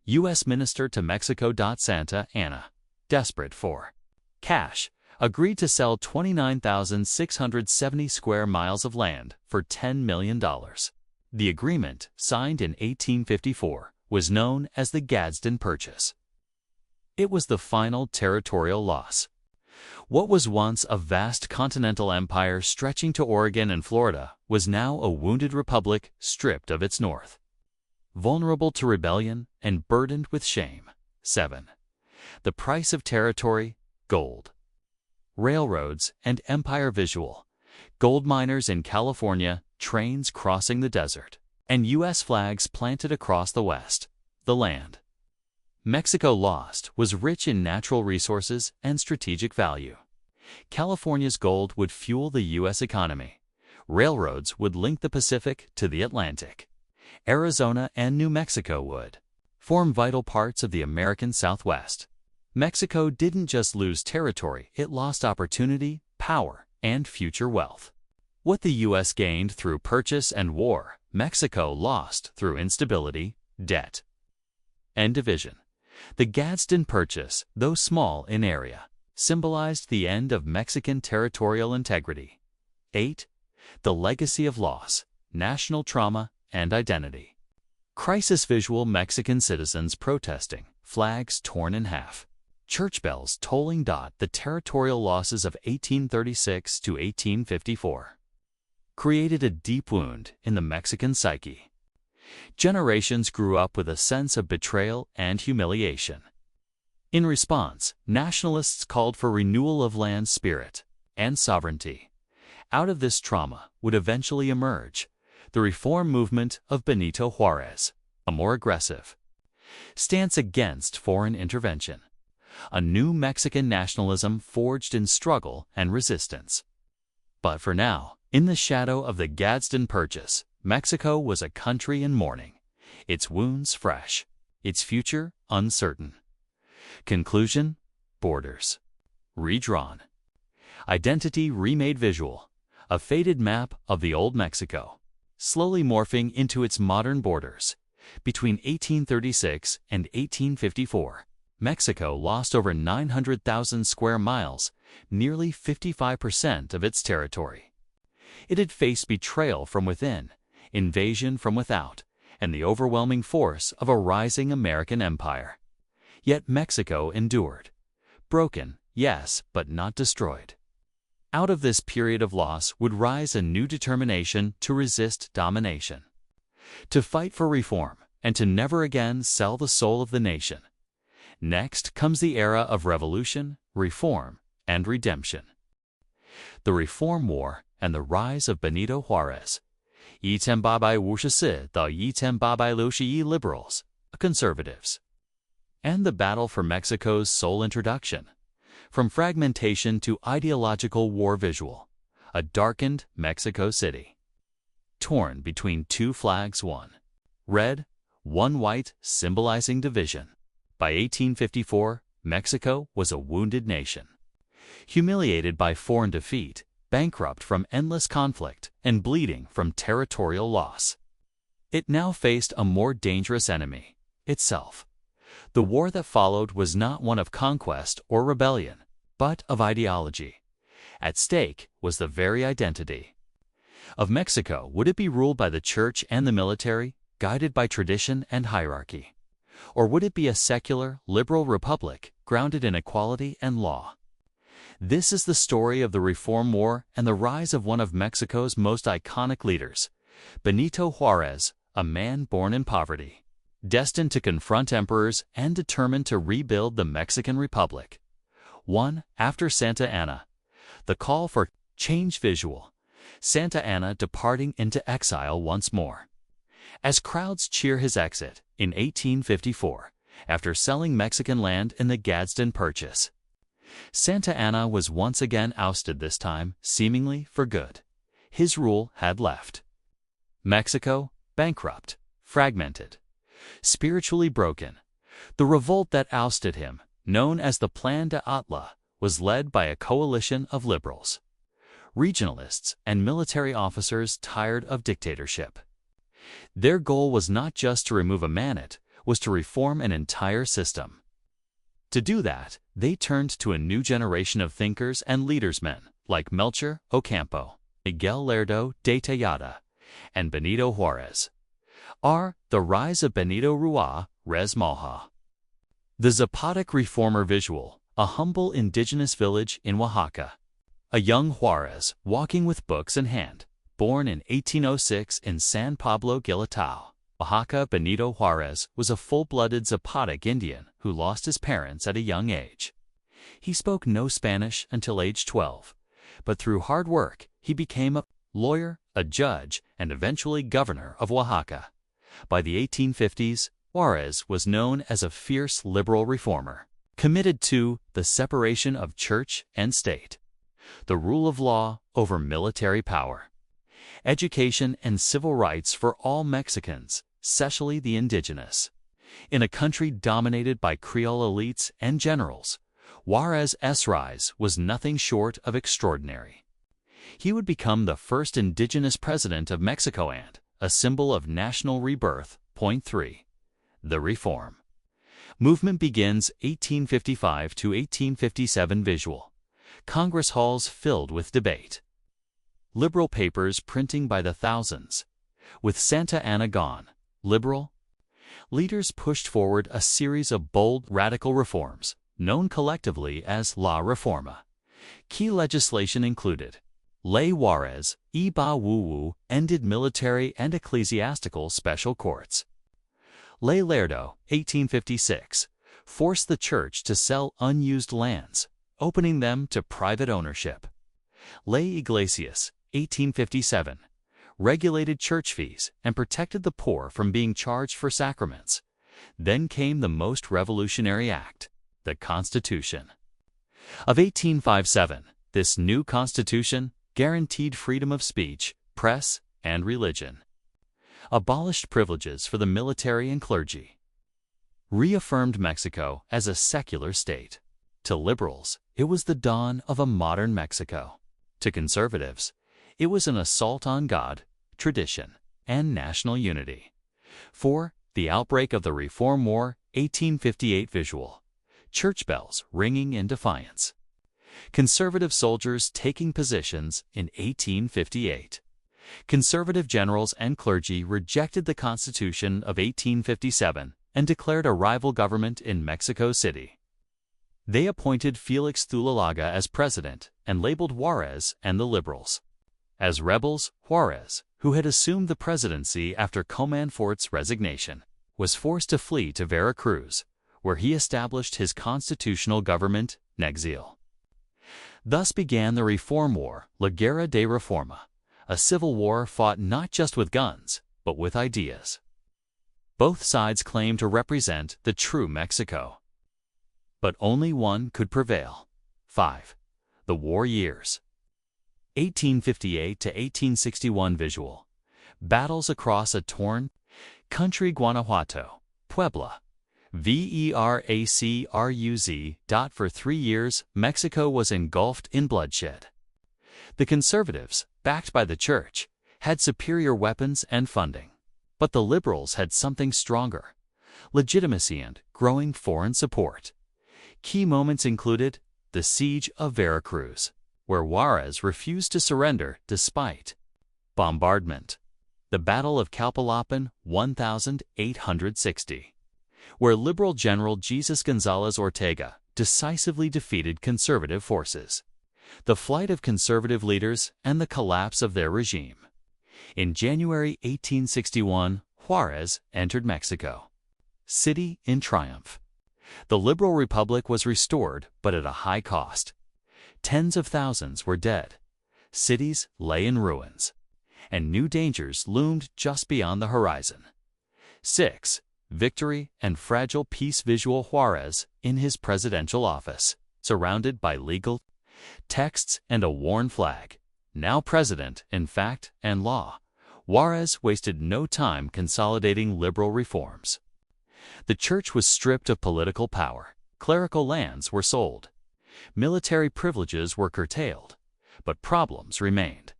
U.S. Minister to Mexico. Santa Anna, desperate for cash, agreed to sell 29,670 square miles of land for $10 million. The agreement, signed in 1854, was known as the Gadsden Purchase. It was the final territorial loss. What was once a vast continental empire stretching to Oregon and Florida was now a wounded republic stripped of its north, vulnerable to rebellion and burdened with shame. 7. The price of territory: gold. Railroads and empire. Visual: gold miners in California, trains crossing the desert, and U.S. flags planted across the West. The land Mexico lost was rich in natural resources and strategic value. California's gold would fuel the U.S. economy. Railroads would link the Pacific to the Atlantic. Arizona and New Mexico would form vital parts of the American Southwest. Mexico didn't just lose territory, it lost opportunity, power, and future wealth. What the U.S. gained through purchase and war, Mexico lost through instability, debt, and division. The Gadsden Purchase, though small in area, symbolized the end of Mexican territorial integrity. 8. The legacy of loss, national trauma, and identity. Crisis. Visual: Mexican citizens protesting, flags torn in half, church bells tolling. The territorial losses of 1836 to 1854 created a deep wound in the Mexican psyche. Generations grew up with a sense of betrayal and humiliation. In response, nationalists called for renewal of land spirit and sovereignty. Out of this trauma would eventually emerge the reform movement of Benito Juárez, a more aggressive stance against foreign intervention. A new Mexican nationalism forged in struggle and resistance. But for now, in the shadow of the Gadsden Purchase, Mexico was a country in mourning, its wounds fresh, its future uncertain. Conclusion: borders redrawn, identity remade. Visual: a faded map of the old Mexico, slowly morphing into its modern borders. Between 1836 and 1854, Mexico lost over 900,000 square miles, nearly 55% of its territory. It had faced betrayal from within, invasion from without, and the overwhelming force of a rising American empire. Yet Mexico endured. Broken, yes, but not destroyed. Out of this period of loss would rise a new determination to resist domination, to fight for reform, and to never again sell the soul of the nation. Next comes the era of revolution, reform, and redemption. The Reform War and the rise of Benito Juárez. 1855到1856 liberals, conservatives. And the battle for Mexico's sole introduction. From fragmentation to ideological war. Visual: a darkened Mexico City, torn between two flags, one red, one white symbolizing division. By 1854, Mexico was a wounded nation. Humiliated by foreign defeat, bankrupt from endless conflict, and bleeding from territorial loss. It now faced a more dangerous enemy, itself. The war that followed was not one of conquest or rebellion, but of ideology. At stake was the very identity of Mexico. Would it be ruled by the church and the military, guided by tradition and hierarchy? Or would it be a secular, liberal republic, grounded in equality and law? This is the story of the Reform War and the rise of one of Mexico's most iconic leaders, Benito Juárez, a man born in poverty, destined to confront emperors and determined to rebuild the Mexican Republic. One after Santa Anna. The call for change visual. Santa Anna departing into exile once more. As crowds cheer his exit in 1854, after selling Mexican land in the Gadsden Purchase. Santa Anna was once again ousted, this time seemingly for good. His rule had left Mexico bankrupt, fragmented, spiritually broken. The revolt that ousted him, known as the Plan de Atla, was led by a coalition of liberals, regionalists, and military officers tired of dictatorship. Their goal was not just to remove a man, it was to reform an entire system. To do that, they turned to a new generation of thinkers and leadersmen like Melchor Ocampo, Miguel Lerdo de Tejada, and Benito Juárez. The rise of Benito Juárez Malha. The Zapotec reformer visual, a humble indigenous village in Oaxaca. A young Juárez walking with books in hand, born in 1806 in San Pablo Guilatao, Oaxaca. Benito Juárez was a full-blooded Zapotec Indian who lost his parents at a young age. He spoke no Spanish until age 12, but through hard work, he became a lawyer, a judge, and eventually governor of Oaxaca. By the 1850s, Juárez was known as a fierce liberal reformer, committed to the separation of church and state, the rule of law over military power, education and civil rights for all Mexicans, especially the indigenous. In a country dominated by Creole elites and generals, Juárez's rise was nothing short of extraordinary. He would become the first indigenous president of Mexico and a symbol of national rebirth. Point 3. The Reform movement begins 1855 to 1857 visual. Congress halls filled with debate. Liberal papers printing by the thousands. With Santa Anna gone, liberal leaders pushed forward a series of bold, radical reforms, known collectively as La Reforma. Key legislation included Ley Juárez y Bawu ended military and ecclesiastical special courts. Ley Lerdo, 1856, forced the church to sell unused lands, opening them to private ownership. Ley Iglesias, 1857, regulated church fees and protected the poor from being charged for sacraments. Then came the most revolutionary act, the Constitution of 1857. This new constitution guaranteed freedom of speech, press, and religion, abolished privileges for the military and clergy, reaffirmed Mexico as a secular state. To liberals, it was the dawn of a modern Mexico. To conservatives, it was an assault on God, tradition, and national unity. For the outbreak of the Reform War, 1858 visual. Church bells ringing in defiance. Conservative soldiers taking positions in 1858. Conservative generals and clergy rejected the Constitution of 1857 and declared a rival government in Mexico City. They appointed Felix Zuloaga as president and labeled Juárez and the liberals as rebels. Juárez, who had assumed the presidency after Comonfort's resignation, was forced to flee to Veracruz, where he established his constitutional government in exile. Thus began the Reform War, La Guerra de Reforma, a civil war fought not just with guns, but with ideas. Both sides claimed to represent the true Mexico, but only one could prevail. 5. The War Years 1858 to 1861 visual. Battles across a torn Country Guanajuato, Puebla. Veracruz. For 3 years, Mexico was engulfed in bloodshed. The conservatives, backed by the church, had superior weapons and funding. But the liberals had something stronger: legitimacy and growing foreign support. Key moments included the Siege of Veracruz, where Juarez refused to surrender despite bombardment; the Battle of Calpalapan, 1860, where Liberal General Jesus González Ortega decisively defeated conservative forces; the flight of conservative leaders and the collapse of their regime. In January 1861, Juarez entered Mexico City in triumph. The liberal republic was restored, but at a high cost. Tens of thousands were dead. Cities lay in ruins, and new dangers loomed just beyond the horizon. 6. Victory and fragile peace. Visual: Juarez in his presidential office, surrounded by legal texts and a worn flag. Now president in fact and law, Juarez wasted no time consolidating liberal reforms. The church was stripped of political power. Clerical lands were sold. Military privileges were curtailed. But problems remained.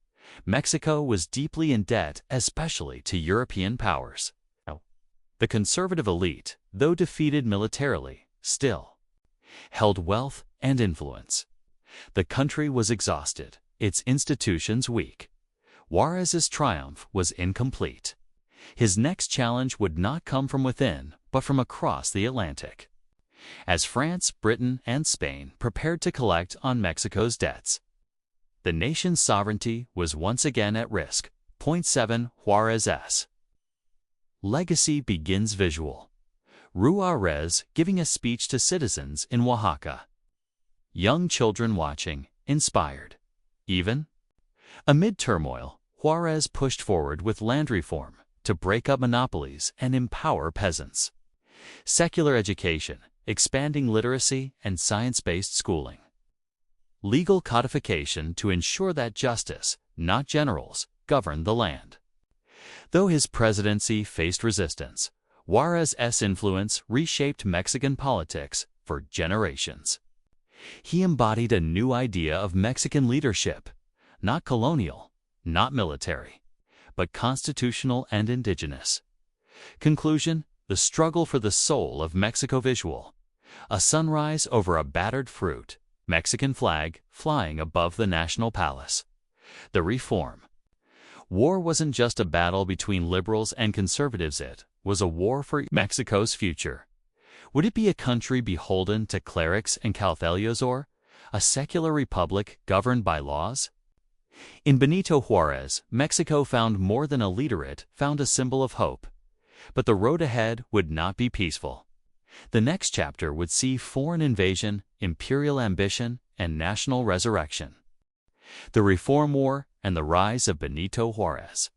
Mexico was deeply in debt, especially to European powers. The conservative elite, though defeated militarily, still held wealth and influence. The country was exhausted, its institutions weak. Juarez's triumph was incomplete. His next challenge would not come from within, but from across the Atlantic. As France, Britain, and Spain prepared to collect on Mexico's debts, the nation's sovereignty was once again at risk. 7. Juarez's legacy begins. Visual: Juarez giving a speech to citizens in Oaxaca. Young children watching, inspired. Even amid turmoil, Juarez pushed forward with land reform to break up monopolies and empower peasants. Secular education, expanding literacy and science-based schooling. Legal codification to ensure that justice, not generals, governed the land. Though his presidency faced resistance, Juarez's influence reshaped Mexican politics for generations. He embodied a new idea of Mexican leadership: not colonial, not military, but constitutional and indigenous. Conclusion: the struggle for the soul of Mexico. Visual: a sunrise over a battered fruit, Mexican flag flying above the National Palace. The reform. War wasn't just a battle between liberals and conservatives, it was a war for Mexico's future. Would it be a country beholden to clerics and caudillos, or a secular republic governed by laws? In Benito Juarez, Mexico found more than a leader, it found a symbol of hope. But the road ahead would not be peaceful. The next chapter would see foreign invasion, imperial ambition, and national resurrection. The Reform War and the rise of Benito Juarez.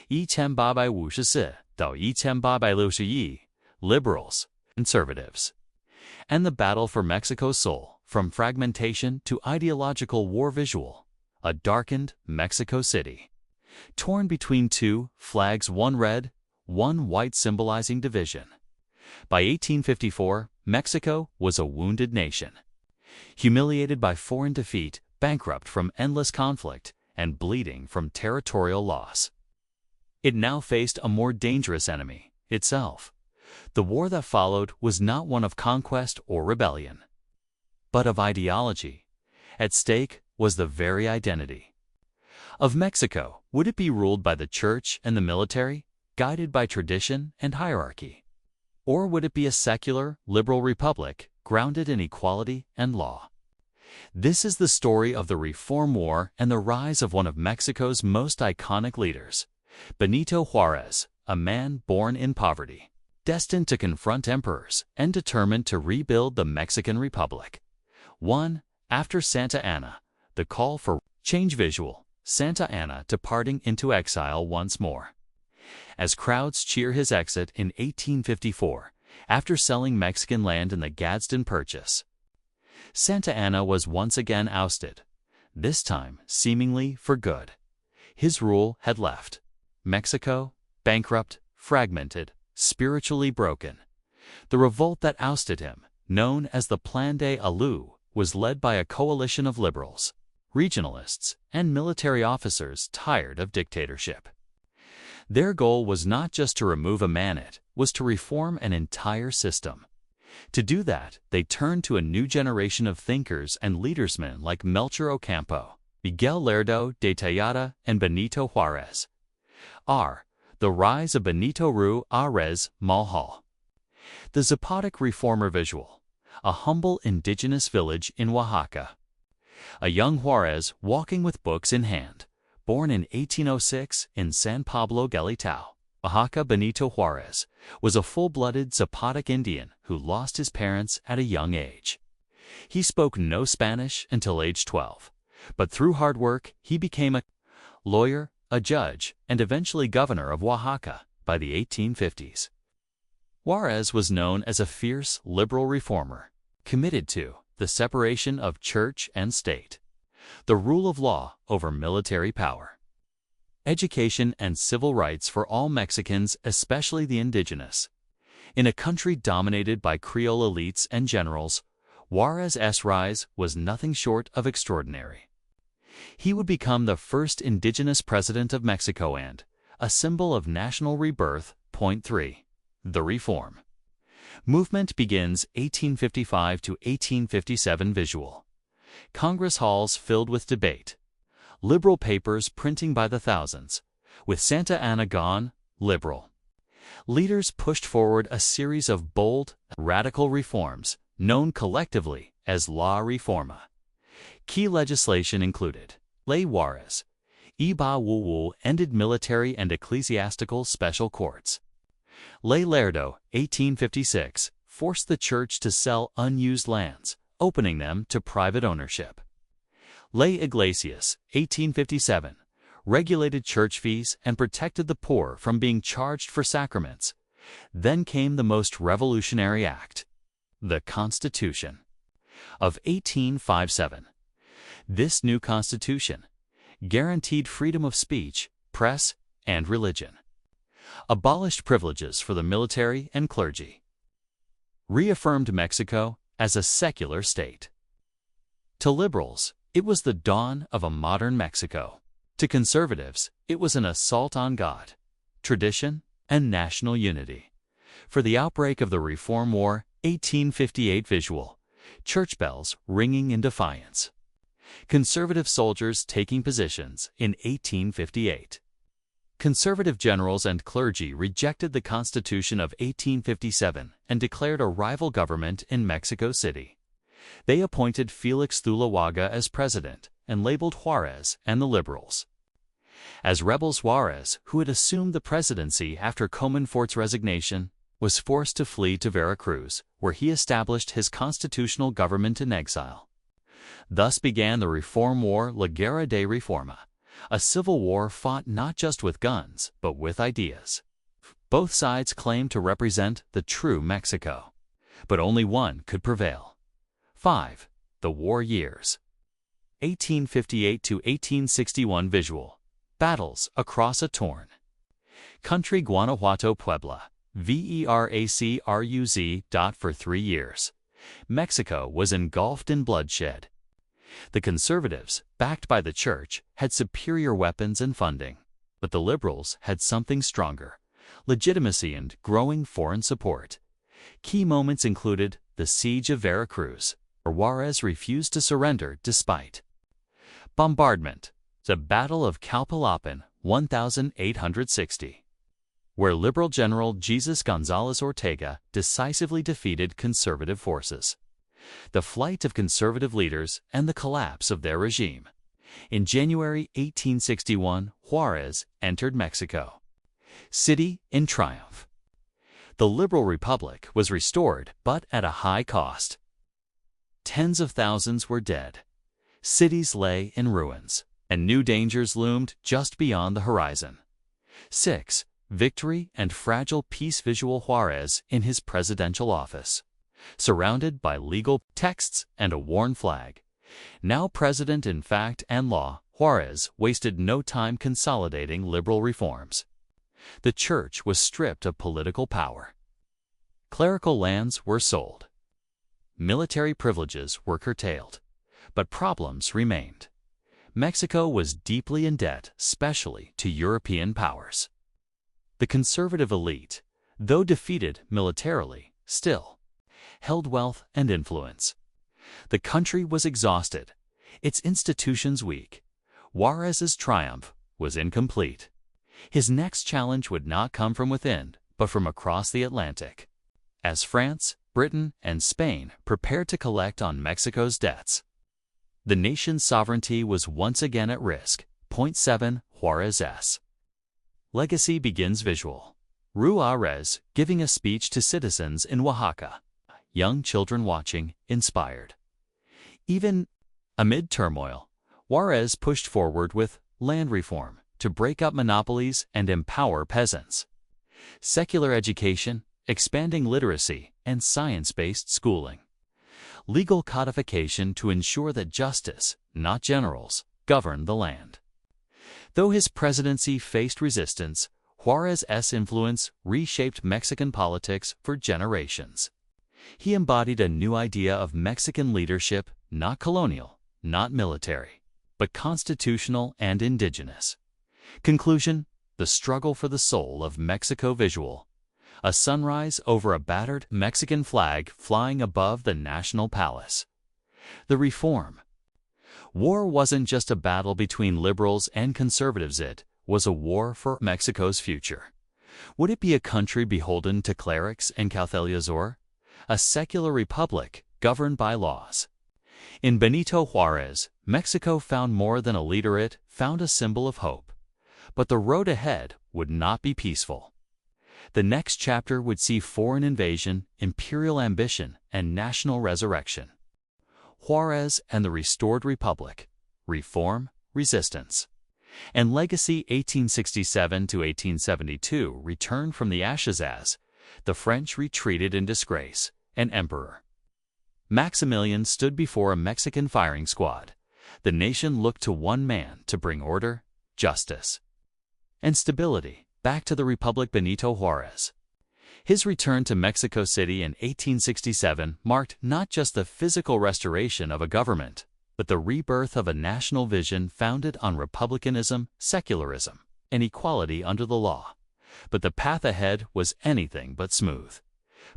1854到1861, liberals, conservatives. And the battle for Mexico's soul, from fragmentation to ideological war. Visual: a darkened Mexico City, torn between two flags, one red, one white, symbolizing division. By 1854, Mexico was a wounded nation, humiliated by foreign defeat, bankrupt from endless conflict, and bleeding from territorial loss. It now faced a more dangerous enemy: itself. The war that followed was not one of conquest or rebellion, but of ideology. At stake was the very identity of Mexico. Would it be ruled by the church and the military, guided by tradition and hierarchy? Or would it be a secular, liberal republic, grounded in equality and law? This is the story of the Reform War and the rise of one of Mexico's most iconic leaders, Benito Juarez, a man born in poverty, destined to confront emperors, and determined to rebuild the Mexican Republic. 1. After Santa Anna, the call for change. Visual: Santa Anna departing into exile once more. As crowds cheer his exit in 1854, after selling Mexican land in the Gadsden Purchase, Santa Anna was once again ousted, this time seemingly for good. His rule had left Mexico bankrupt, fragmented, spiritually broken. The revolt that ousted him, known as the Plan de Alu, was led by a coalition of liberals, regionalists, and military officers tired of dictatorship. Their goal was not just to remove a man, it was to reform an entire system. To do that, they turned to a new generation of thinkers and leadersmen like Melchor Ocampo, Miguel Lerdo de Tejada, and Benito Juárez. The rise of Benito Juárez Malhal. The Zapotec reformer visual. A humble indigenous village in Oaxaca. A young Juárez walking with books in hand. Born in 1806 in San Pablo Galitao, Oaxaca, Benito Juárez was a full-blooded Zapotec Indian who lost his parents at a young age. He spoke no Spanish until age 12, but through hard work he became a lawyer, a judge, and eventually governor of Oaxaca by the 1850s. Juárez was known as a fierce liberal reformer, committed to the separation of church and state, the rule of law over military power, education and civil rights for all Mexicans, especially the indigenous. In a country dominated by Creole elites and generals, Juárez's rise was nothing short of extraordinary. He would become the first indigenous president of Mexico and a symbol of national rebirth. Point 3. The Reform Movement begins 1855 to 1857 visual. Congress halls filled with debate. Liberal papers printing by the thousands. With Santa Anna gone, liberal leaders pushed forward a series of bold, radical reforms known collectively as La Reforma. Key legislation included Ley Juárez. Iba Wuwu ended military and ecclesiastical special courts. Ley Lerdo, 1856, forced the church to sell unused lands, opening them to private ownership. Ley Iglesias, 1857, regulated church fees and protected the poor from being charged for sacraments. Then came the most revolutionary act, the Constitution of 1857. This new constitution guaranteed freedom of speech, press, and religion, abolished privileges for the military and clergy, reaffirmed Mexico as a secular state. To liberals, it was the dawn of a modern Mexico. To conservatives, it was an assault on God, tradition, and national unity. For the outbreak of the Reform War, 1858 visual, church bells ringing in defiance. Conservative soldiers taking positions in 1858. Conservative generals and clergy rejected the Constitution of 1857 and declared a rival government in Mexico City. They appointed Felix Zuloaga as president and labeled Juárez and the liberals as rebels. Juárez, who had assumed the presidency after Comonfort's resignation, was forced to flee to Veracruz, where he established his constitutional government in exile. Thus began the Reform War, La Guerra de Reforma, a civil war fought not just with guns, but with ideas. Both sides claimed to represent the true Mexico, but only one could prevail. 5. The War Years 1858 to 1861 visual. Battles across a torn country. Guanajuato, Puebla, Veracruz. For 3 years, Mexico was engulfed in bloodshed. The conservatives, backed by the church, had superior weapons and funding, but the liberals had something stronger: legitimacy and growing foreign support. Key moments included the Siege of Veracruz, where Juárez refused to surrender despite bombardment; the Battle of Calpalapan, 1860, where Liberal General Jesus González Ortega decisively defeated conservative forces; the flight of conservative leaders and the collapse of their regime. In January 1861, Juárez entered Mexico City in triumph. The Liberal Republic was restored, but at a high cost. Tens of thousands were dead. Cities lay in ruins, and new dangers loomed just beyond the horizon. 6. Victory and fragile peace. Visual. Juárez in his presidential office, surrounded by legal texts and a worn flag. Now president in fact and law, Juárez wasted no time consolidating liberal reforms. The church was stripped of political power. Clerical lands were sold. Military privileges were curtailed. But problems remained. Mexico was deeply in debt, especially to European powers. The conservative elite, though defeated militarily, still held wealth and influence. The country was exhausted, its institutions weak. Juárez's triumph was incomplete. His next challenge would not come from within, but from across the Atlantic. As France, Britain, and Spain prepared to collect on Mexico's debts, the nation's sovereignty was once again at risk. Point 7. Juárez's legacy begins visual. Juárez giving a speech to citizens in Oaxaca. Young children watching, inspired. Even amid turmoil, Juárez pushed forward with land reform to break up monopolies and empower peasants. Secular education, expanding literacy, and science-based schooling. Legal codification to ensure that justice, not generals, governed the land. Though his presidency faced resistance, Juárez's influence reshaped Mexican politics for generations. He embodied a new idea of Mexican leadership, not colonial, not military, but constitutional and indigenous. Conclusion: the struggle for the soul of Mexico visual. A sunrise over a battered Mexican flag flying above the national palace. The reform. War wasn't just a battle between liberals and conservatives, it was a war for Mexico's future. Would it be a country beholden to clerics and caudillos, or a secular republic governed by laws? In Benito Juárez, Mexico found more than a leader, it found a symbol of hope. But the road ahead would not be peaceful. The next chapter would see foreign invasion, imperial ambition, and national resurrection. Juárez and the restored republic, reform, resistance, and legacy. 1867 to 1872 returned from the ashes as the French retreated in disgrace, and Emperor Maximilian stood before a Mexican firing squad. The nation looked to one man to bring order, justice, and stability back to the Republic. Benito Juárez. His return to Mexico City in 1867 marked not just the physical restoration of a government, but the rebirth of a national vision founded on republicanism, secularism, and equality under the law. But the path ahead was anything but smooth.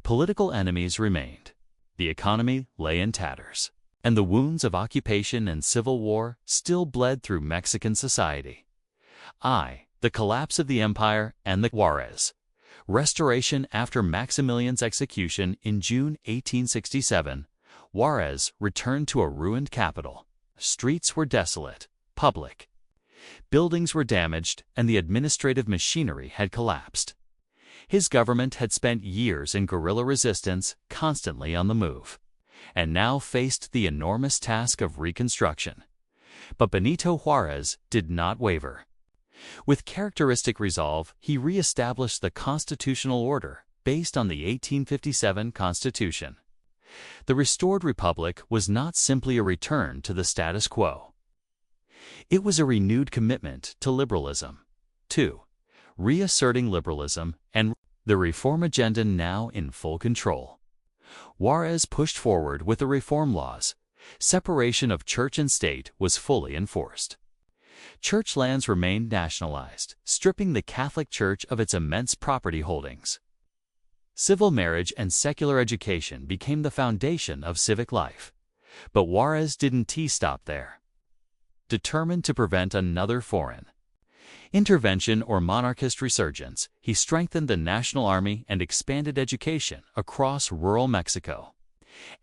Political enemies remained. The economy lay in tatters, and the wounds of occupation and civil war still bled through Mexican society. The collapse of the empire and the Juárez restoration. After Maximilian's execution in June 1867, Juárez returned to a ruined capital. Streets were desolate, public buildings were damaged, and the administrative machinery had collapsed. His government had spent years in guerrilla resistance, constantly on the move, and now faced the enormous task of reconstruction. But Benito Juárez did not waver. With characteristic resolve, he re-established the constitutional order based on the 1857 Constitution. The restored republic was not simply a return to the status quo. It was a renewed commitment to liberalism. 2. Reasserting liberalism and the reform agenda now in full control. Juárez pushed forward with the reform laws. Separation of church and state was fully enforced. Church lands remained nationalized, stripping the Catholic Church of its immense property holdings. Civil marriage and secular education became the foundation of civic life. But Juárez didn't stop there. Determined to prevent another foreign intervention or monarchist resurgence, he strengthened the national army and expanded education across rural Mexico,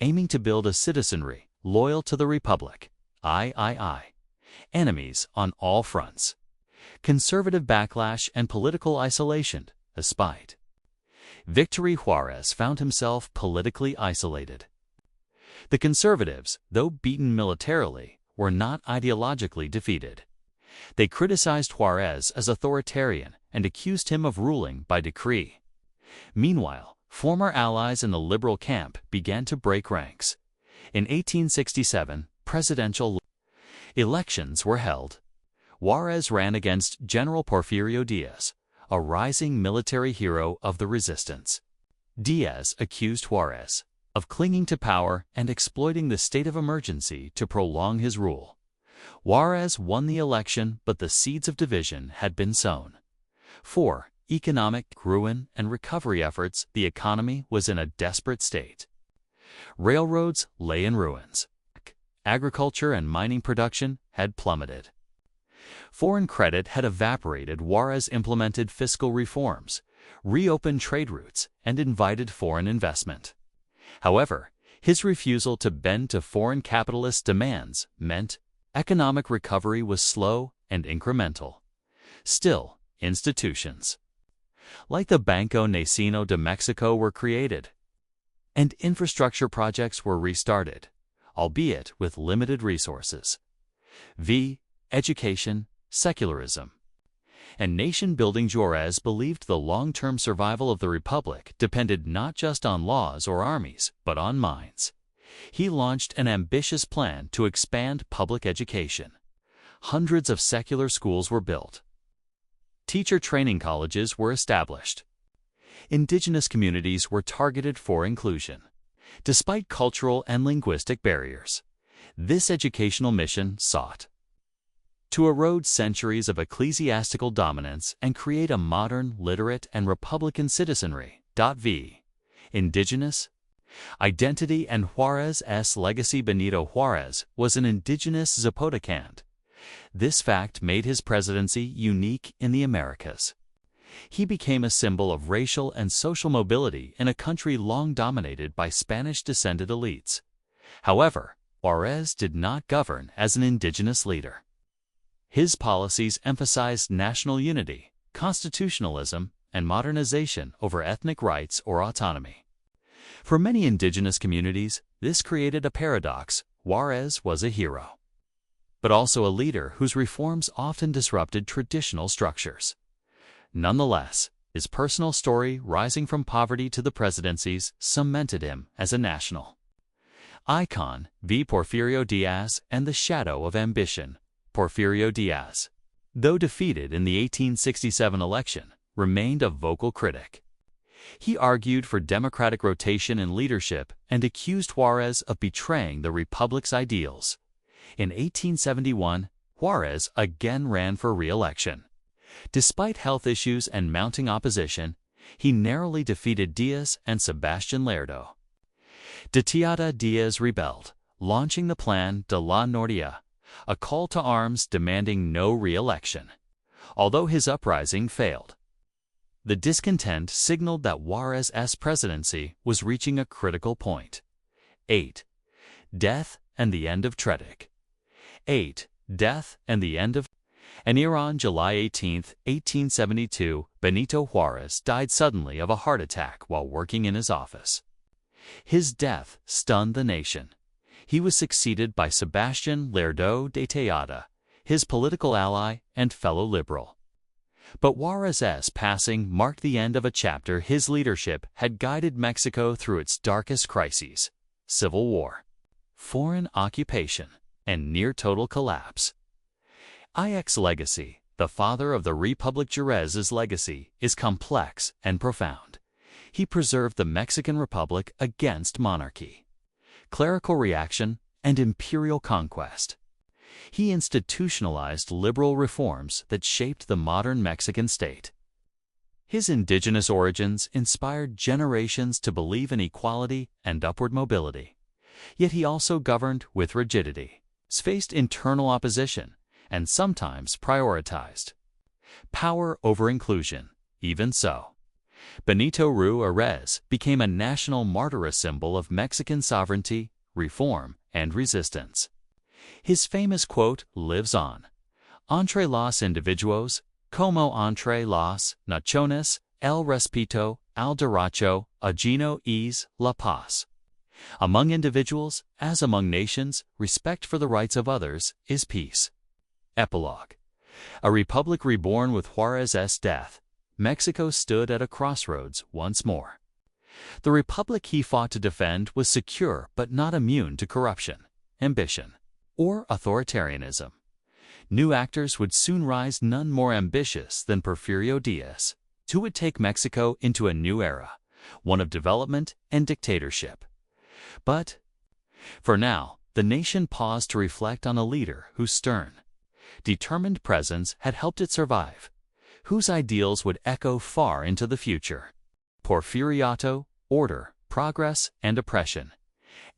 aiming to build a citizenry loyal to the Republic. Enemies on all fronts. Conservative backlash and political isolation, despite victory, Juárez found himself politically isolated. The conservatives, though beaten militarily, were not ideologically defeated. They criticized Juárez as authoritarian and accused him of ruling by decree. Meanwhile, former allies in the liberal camp began to break ranks. In 1867, presidential elections were held. Juárez ran against General Porfirio Díaz, a rising military hero of the resistance. Diaz accused Juarez of clinging to power and exploiting the state of emergency to prolong his rule. Juarez won the election, but the seeds of division had been sown. 4. Economic ruin and recovery efforts. The economy was in a desperate state. Railroads lay in ruins. Agriculture and mining production had plummeted. Foreign credit had evaporated. Juarez implemented fiscal reforms, reopened trade routes, and invited foreign investment. However, his refusal to bend to foreign capitalist demands meant economic recovery was slow and incremental. Still, institutions like the Banco Nacional de Mexico were created, and infrastructure projects were restarted, albeit with limited resources. Education, secularism, and nation-building. Juarez believed the long-term survival of the republic depended not just on laws or armies, but on minds. He launched an ambitious plan to expand public education. Hundreds of secular schools were built. Teacher training colleges were established. Indigenous communities were targeted for inclusion. Despite cultural and linguistic barriers, this educational mission sought to erode centuries of ecclesiastical dominance and create a modern, literate, and republican citizenry. Indigenous identity and Juarez's legacy. Benito Juarez was an indigenous Zapotecand. This fact made his presidency unique in the Americas. He became a symbol of racial and social mobility in a country long dominated by Spanish-descended elites. However, Juarez did not govern as an indigenous leader. His policies emphasized national unity, constitutionalism, and modernization over ethnic rights or autonomy. For many indigenous communities, this created a paradox. Juarez was a hero, but also a leader whose reforms often disrupted traditional structures. Nonetheless, his personal story, rising from poverty to the presidencies, cemented him as a national icon. Porfirio Diaz and the shadow of ambition. Porfirio Diaz, though defeated in the 1867 election, remained a vocal critic. He argued for democratic rotation in leadership and accused Juarez of betraying the republic's ideals. In 1871, Juarez again ran for re-election. Despite health issues and mounting opposition, he narrowly defeated Diaz and Sebastián Lerdo. De Tejada Diaz rebelled, launching the Plan de la Norte, a call to arms demanding no re-election. Although his uprising failed, the discontent signaled that Juarez's presidency was reaching a critical point. 8. Death and the end of Treaty. Death and the end of Iran. July 18, 1872, Benito Juarez died suddenly of a heart attack while working in his office. His death stunned the nation. He was succeeded by Sebastián Lerdo de Tejada, his political ally and fellow liberal. But Juarez's passing marked the end of a chapter. His leadership had guided Mexico through its darkest crises: civil war, foreign occupation, and near-total collapse. IX's legacy, the father of the Republic. Juarez's legacy is complex and profound. He preserved the Mexican Republic against monarchy, clerical reaction, and imperial conquest. He institutionalized liberal reforms that shaped the modern Mexican state. His indigenous origins inspired generations to believe in equality and upward mobility. Yet he also governed with rigidity, faced internal opposition, and sometimes prioritized power over inclusion. Even so, Benito Juarez became a national martyr, a symbol of Mexican sovereignty, reform, and resistance. His famous quote lives on: "Entre los individuos, como entre las naciones, el respeto al derecho ajeno es la paz." Among individuals, as among nations, respect for the rights of others is peace. Epilogue. A republic reborn with Juarez's death, Mexico stood at a crossroads once more. The republic he fought to defend was secure but not immune to corruption, ambition, or authoritarianism. New actors would soon rise, none more ambitious than Porfirio Diaz, who would take Mexico into a new era, one of development and dictatorship. But, for now, the nation paused to reflect on a leader whose stern, determined presence had helped it survive, whose ideals would echo far into the future. Porfiriato, order, progress, and oppression.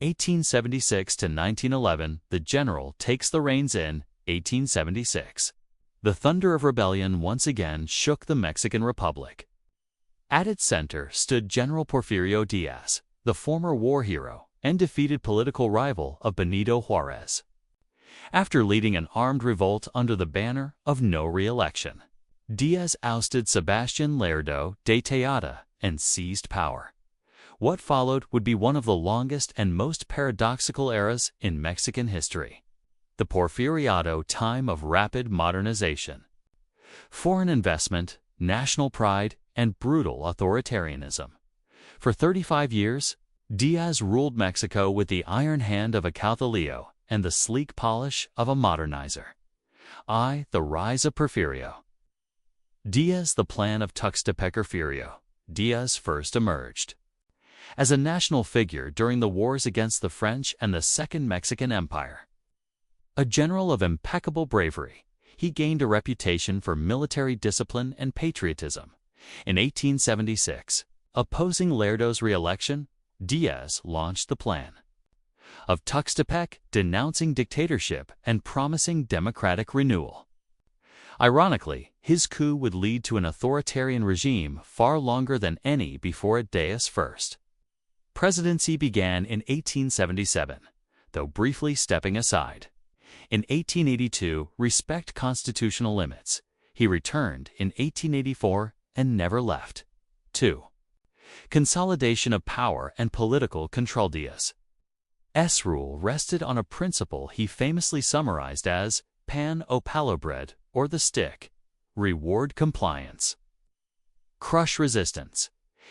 1876 to 1911, the general takes the reins in 1876. The thunder of rebellion once again shook the Mexican Republic. At its center stood General Porfirio Diaz, the former war hero and defeated political rival of Benito Juárez. After leading an armed revolt under the banner of no re-election, Diaz ousted Sebastián Lerdo de Tejada and seized power. What followed would be one of the longest and most paradoxical eras in Mexican history: the Porfiriato time of rapid modernization. Foreign investment, national pride, and brutal authoritarianism. For 35 years, Diaz ruled Mexico with the iron hand of a caudillo and the sleek polish of a modernizer. The rise of Porfirio. Diaz, the plan of Tuxtepec. Porfirio Diaz first emerged as a national figure during the wars against the French and the Second Mexican Empire. A general of impeccable bravery, he gained a reputation for military discipline and patriotism. In 1876, opposing Lerdo's re-election, Diaz launched the plan of Tuxtepec, denouncing dictatorship and promising democratic renewal. Ironically, his coup would lead to an authoritarian regime far longer than any before it. Diaz's first presidency began in 1877, though briefly stepping aside. In 1882, respect constitutional limits. He returned in 1884 and never left. 2. Consolidation of power and political control. Diaz's rule rested on a principle he famously summarized as pan o palo bread, or the stick: reward compliance, crush resistance.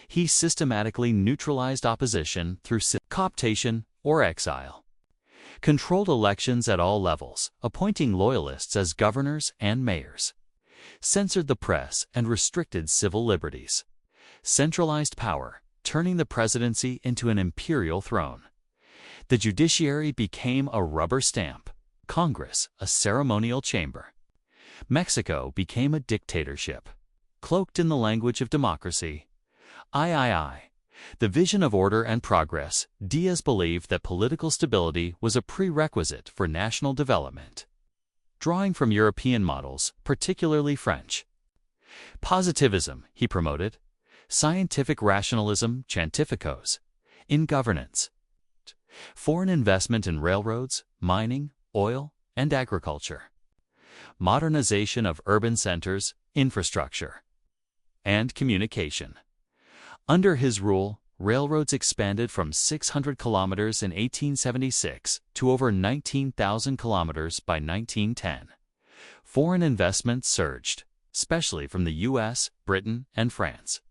He systematically neutralized opposition through cooptation or exile, controlled elections at all levels, appointing loyalists as governors and mayors, censored the press and restricted civil liberties, centralized power, turning the presidency into an imperial throne. The judiciary became a rubber stamp, Congress a ceremonial chamber. Mexico became a dictatorship, cloaked in the language of democracy. The vision of order and progress. Diaz believed that political stability was a prerequisite for national development. Drawing from European models, particularly French positivism, he promoted scientific rationalism, científicos, in governance, foreign investment in railroads, mining, oil, and agriculture, modernization of urban centers, infrastructure, and communication. Under his rule, railroads expanded from 600 kilometers in 1876 to over 19,000 kilometers by 1910. Foreign investment surged, especially from the U.S., Britain, and France.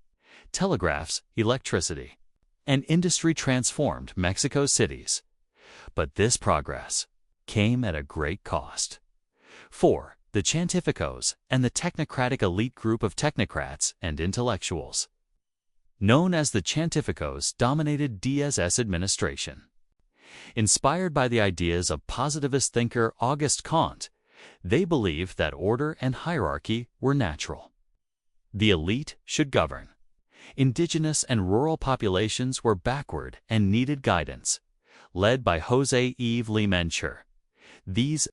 Telegraphs, electricity, and industry transformed Mexico's cities. But this progress came at a great cost. 4. The científicos and the technocratic elite group of technocrats and intellectuals, known as the científicos, dominated Diaz's administration. Inspired by the ideas of positivist thinker Auguste Comte, they believed that order and hierarchy were natural. The elite should govern. Indigenous and rural populations were backward and needed guidance, led by José Yves Limencher. These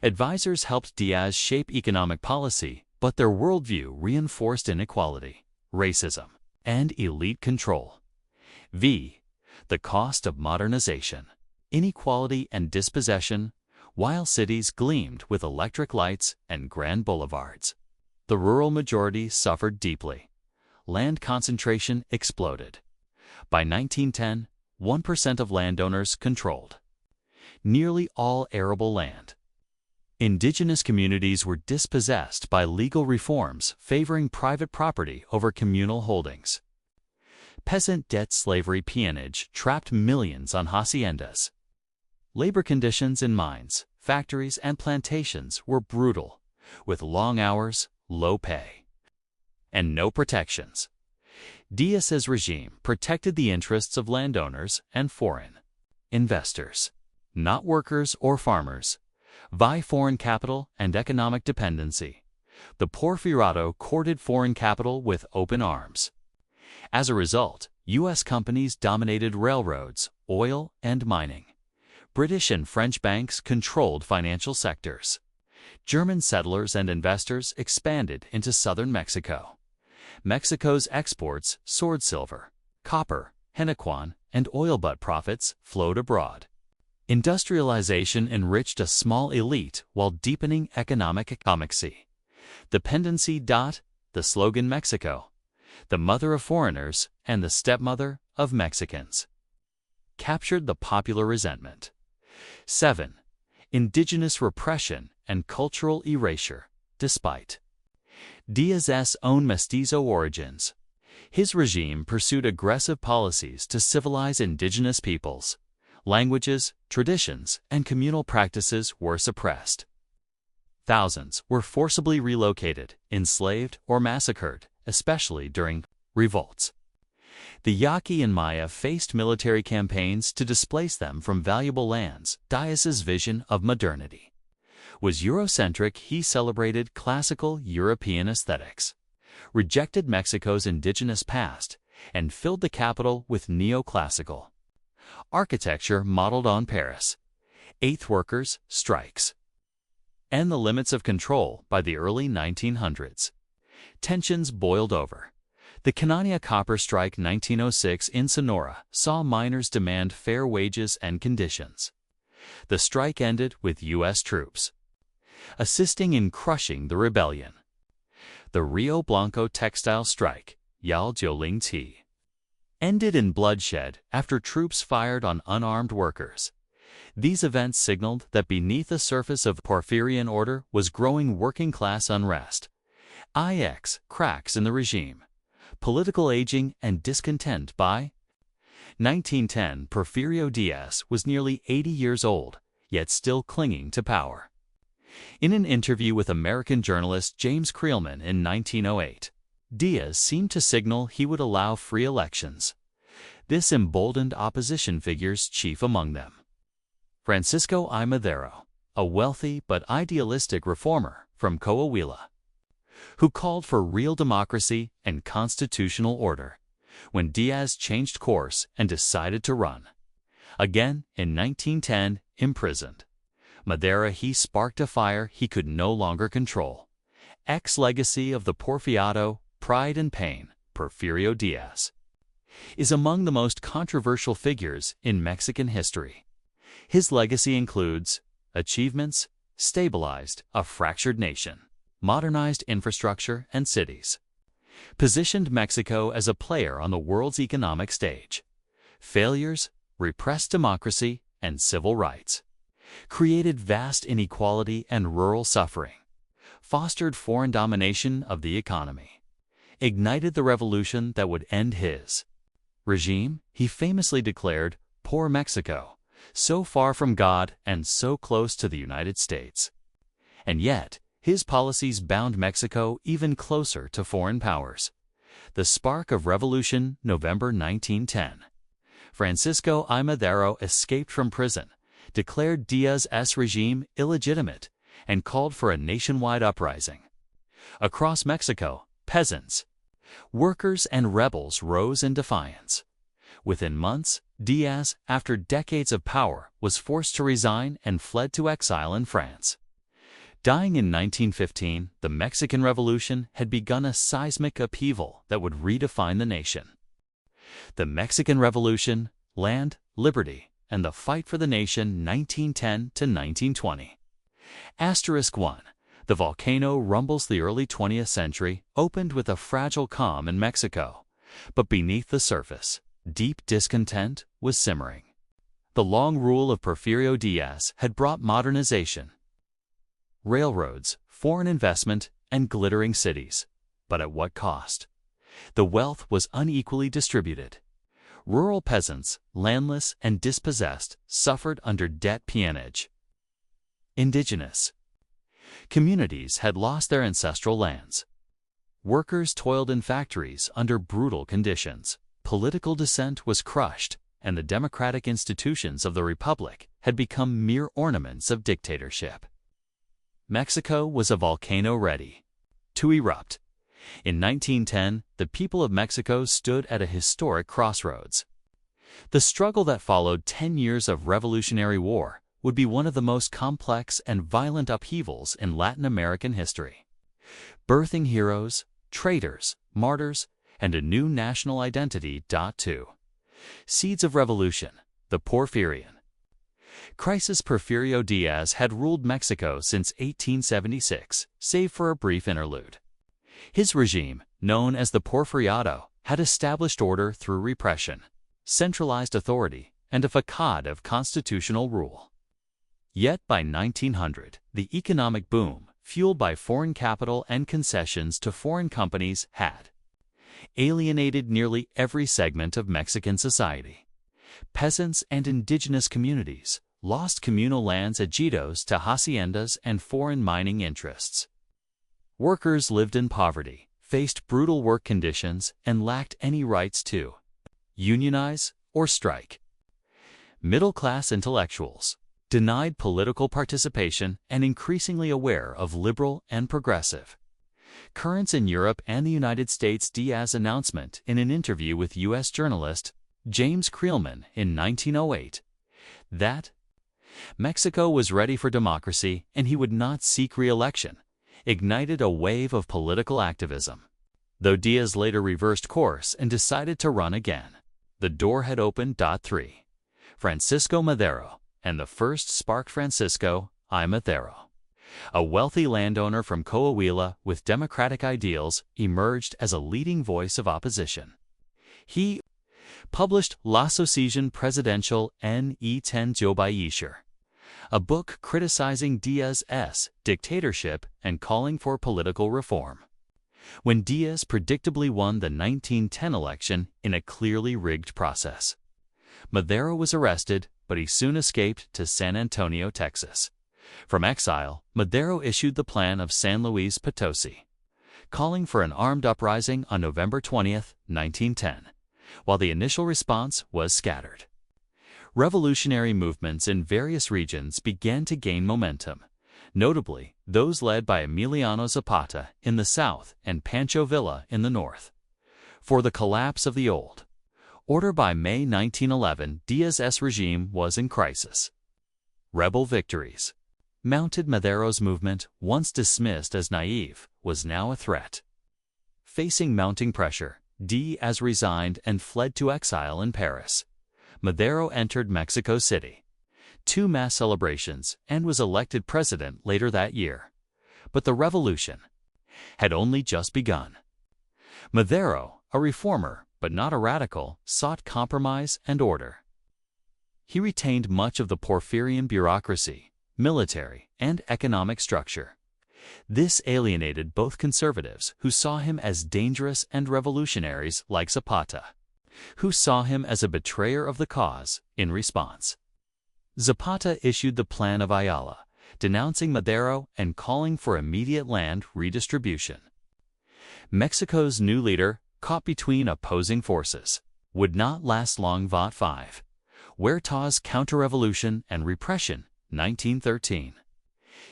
advisors helped Diaz shape economic policy, but their worldview reinforced inequality, racism, and elite control. The cost of modernization, inequality and dispossession. While cities gleamed with electric lights and grand boulevards, the rural majority suffered deeply. Land concentration exploded. By 1910, 1% of landowners controlled nearly all arable land. Indigenous communities were dispossessed by legal reforms favoring private property over communal holdings. Peasant debt slavery peonage trapped millions on haciendas. Labor conditions in mines, factories, and plantations were brutal, with long hours, low pay, and no protections. Diaz's regime protected the interests of landowners and foreign investors, not workers or farmers, via foreign capital and economic dependency. The Porfiriato courted foreign capital with open arms. As a result, U.S. companies dominated railroads, oil, and mining. British and French banks controlled financial sectors. German settlers and investors expanded into southern Mexico. Mexico's exports soared. Silver, copper, henequan, and oil, but profits flowed abroad. Industrialization enriched a small elite while deepening economic economy. Dependency. The slogan Mexico, the mother of foreigners and the stepmother of Mexicans, captured the popular resentment. 7. Indigenous repression and cultural erasure. Despite Diaz's own mestizo origins, his regime pursued aggressive policies to civilize indigenous peoples. Languages, traditions, and communal practices were suppressed. Thousands were forcibly relocated, enslaved, or massacred, especially during revolts. The Yaqui and Maya faced military campaigns to displace them from valuable lands. Diaz's vision of modernity was Eurocentric. He celebrated classical European aesthetics, rejected Mexico's indigenous past, and filled the capital with neoclassical architecture modeled on Paris. 8th workers' strikes and the limits of control. By the early 1900s, tensions boiled over. The Cananea copper strike 1906 in Sonora saw miners demand fair wages and conditions. The strike ended with U.S. troops assisting in crushing the rebellion. The Rio Blanco textile strike, Yal Jioling T, ended in bloodshed after troops fired on unarmed workers. These events signaled that beneath the surface of Porfirian order was growing working-class unrest. Cracks in the regime, political aging, and discontent. By 1910, Porfirio Diaz was nearly 80 years old, yet still clinging to power. In an interview with American journalist James Creelman in 1908, Diaz seemed to signal he would allow free elections. This emboldened opposition figures, chief among them Francisco I. Madero, a wealthy but idealistic reformer from Coahuila, who called for real democracy and constitutional order. When Diaz changed course and decided to run again in 1910, imprisoned Madero, he sparked a fire he could no longer control. Legacy of the Porfiriato, pride and pain. Porfirio Diaz is among the most controversial figures in Mexican history. His legacy includes achievements: stabilized a fractured nation, modernized infrastructure and cities, positioned Mexico as a player on the world's economic stage. Failures: repressed democracy and civil rights, created vast inequality and rural suffering, fostered foreign domination of the economy, ignited the revolution that would end his regime. He famously declared, "Poor Mexico, so far from God and so close to the United States." And yet, his policies bound Mexico even closer to foreign powers. The spark of revolution, November 1910. Francisco I. Madero escaped from prison, declared Diaz's regime illegitimate, and called for a nationwide uprising. Across Mexico, peasants, workers, and rebels rose in defiance. Within months, Diaz, after decades of power, was forced to resign and fled to exile in France. Dying in 1915, the Mexican Revolution had begun a seismic upheaval that would redefine the nation. The Mexican Revolution, Land, Liberty, and the Fight for the Nation, 1910 to 1920. *1. The volcano rumbles. The early 20th century opened with a fragile calm in Mexico, but beneath the surface, deep discontent was simmering. The long rule of Porfirio Diaz had brought modernization, railroads, foreign investment, and glittering cities. But at what cost? The wealth was unequally distributed. Rural peasants, landless and dispossessed, suffered under debt peonage. Indigenous communities had lost their ancestral lands. Workers toiled in factories under brutal conditions. Political dissent was crushed, and the democratic institutions of the republic had become mere ornaments of dictatorship. Mexico was a volcano ready to erupt. In 1910, the people of Mexico stood at a historic crossroads. The struggle that followed 10 years of revolutionary war would be one of the most complex and violent upheavals in Latin American history, birthing heroes, traitors, martyrs, and a new national identity. 2. Seeds of Revolution, the Porfirian crisis. Porfirio Diaz had ruled Mexico since 1876, save for a brief interlude. His regime, known as the Porfiriato, had established order through repression, centralized authority, and a facade of constitutional rule. Yet by 1900, the economic boom, fueled by foreign capital and concessions to foreign companies, had alienated nearly every segment of Mexican society. Peasants and indigenous communities lost communal lands ejidos to haciendas and foreign mining interests. Workers lived in poverty, faced brutal work conditions, and lacked any rights to unionize or strike. Middle-class intellectuals, denied political participation and increasingly aware of liberal and progressive currents in Europe and the United States. Diaz's announcement in an interview with U.S. journalist James Creelman in 1908 that Mexico was ready for democracy and he would not seek re-election ignited a wave of political activism. Though Diaz later reversed course and decided to run again, the door had opened. 3. Francisco Madero, and the first spark. Francisco I. Madero, a wealthy landowner from Coahuila with democratic ideals, emerged as a leading voice of opposition. He published La Sucesión Presidencial en el país, a book criticizing Diaz's dictatorship and calling for political reform. When Diaz predictably won the 1910 election in a clearly rigged process, Madero was arrested, but he soon escaped to San Antonio, Texas. From exile, Madero issued the Plan of San Luis Potosi, calling for an armed uprising on November 20, 1910, while the initial response was scattered. Revolutionary movements in various regions began to gain momentum, notably those led by Emiliano Zapata in the south and Pancho Villa in the north. For the collapse of the old order. By May 1911, Diaz's regime was in crisis. Rebel victories mounted. Madero's movement, once dismissed as naive, was now a threat. Facing mounting pressure, Diaz resigned and fled to exile in Paris. Madero entered Mexico City, 2 mass celebrations, and was elected president later that year. But the revolution had only just begun. Madero, a reformer but not a radical, sought compromise and order. He retained much of the Porfirian bureaucracy, military, and economic structure. This alienated both conservatives, who saw him as dangerous, and revolutionaries like Zapata, who saw him as a betrayer of the cause. In response, Zapata issued the Plan of Ayala, denouncing Madero and calling for immediate land redistribution. Mexico's new leader, caught between opposing forces, would not last long. 5. Huerta's counter-revolution and repression, 1913.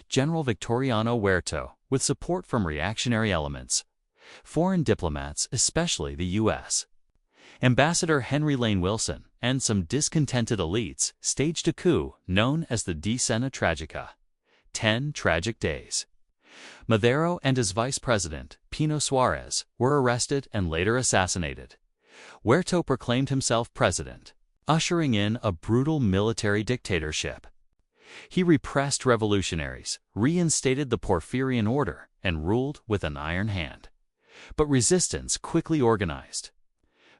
General Victoriano Huerta, with support from reactionary elements, foreign diplomats, especially the U.S. Ambassador Henry Lane Wilson, and some discontented elites, staged a coup known as the Decena Tragica, 10 Tragic Days. Madero and his vice president, Pino Suarez, were arrested and later assassinated. Huerta proclaimed himself president, ushering in a brutal military dictatorship. He repressed revolutionaries, reinstated the Porfirian order, and ruled with an iron hand. But resistance quickly organized.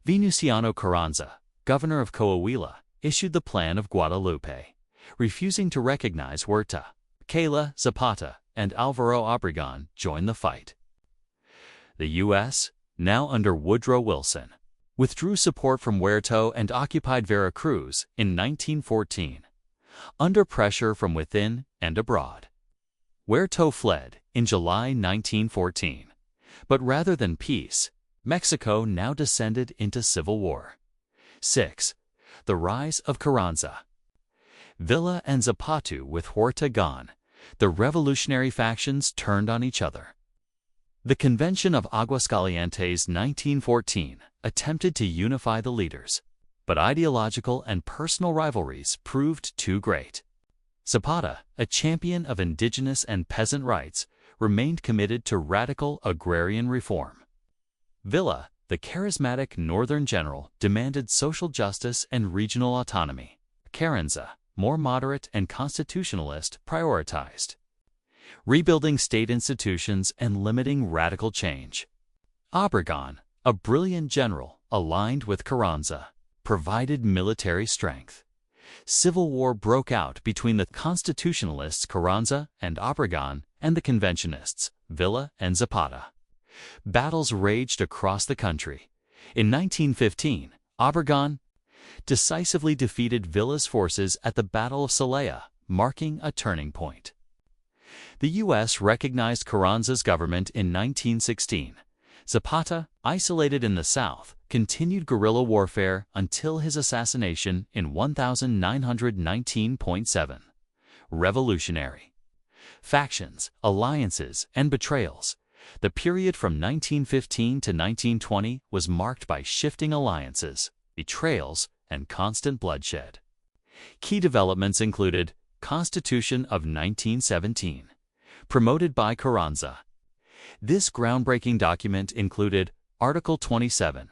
Venustiano Carranza, governor of Coahuila, issued the Plan of Guadalupe, refusing to recognize Huerta. Kela, Zapata, and Alvaro Obregón joined the fight. The U.S., now under Woodrow Wilson, withdrew support from Huerta and occupied Veracruz in 1914. under pressure from within and abroad. Huerta fled in July 1914, but rather than peace, Mexico now descended into civil war. 6. The rise of Carranza. Villa and Zapata with Huerta gone, the revolutionary factions turned on each other. The Convention of Aguascalientes 1914 attempted to unify the leaders, but ideological and personal rivalries proved too great. Zapata, a champion of indigenous and peasant rights, remained committed to radical agrarian reform. Villa, the charismatic northern general, demanded social justice and regional autonomy. Carranza, more moderate and constitutionalist, prioritized rebuilding state institutions and limiting radical change. Obregón, a brilliant general aligned with Carranza, provided military strength. Civil war broke out between the constitutionalists Carranza and Obregón and the conventionists Villa and Zapata. Battles raged across the country. In 1915, Obregón decisively defeated Villa's forces at the Battle of Celaya, marking a turning point. The U.S. recognized Carranza's government in 1916. Zapata, isolated in the South, continued guerrilla warfare until his assassination in 1919.7. Revolutionary factions, alliances, and betrayals. The period from 1915 to 1920 was marked by shifting alliances, betrayals, and constant bloodshed. Key developments included Constitution of 1917, promoted by Carranza. This groundbreaking document included Article 27,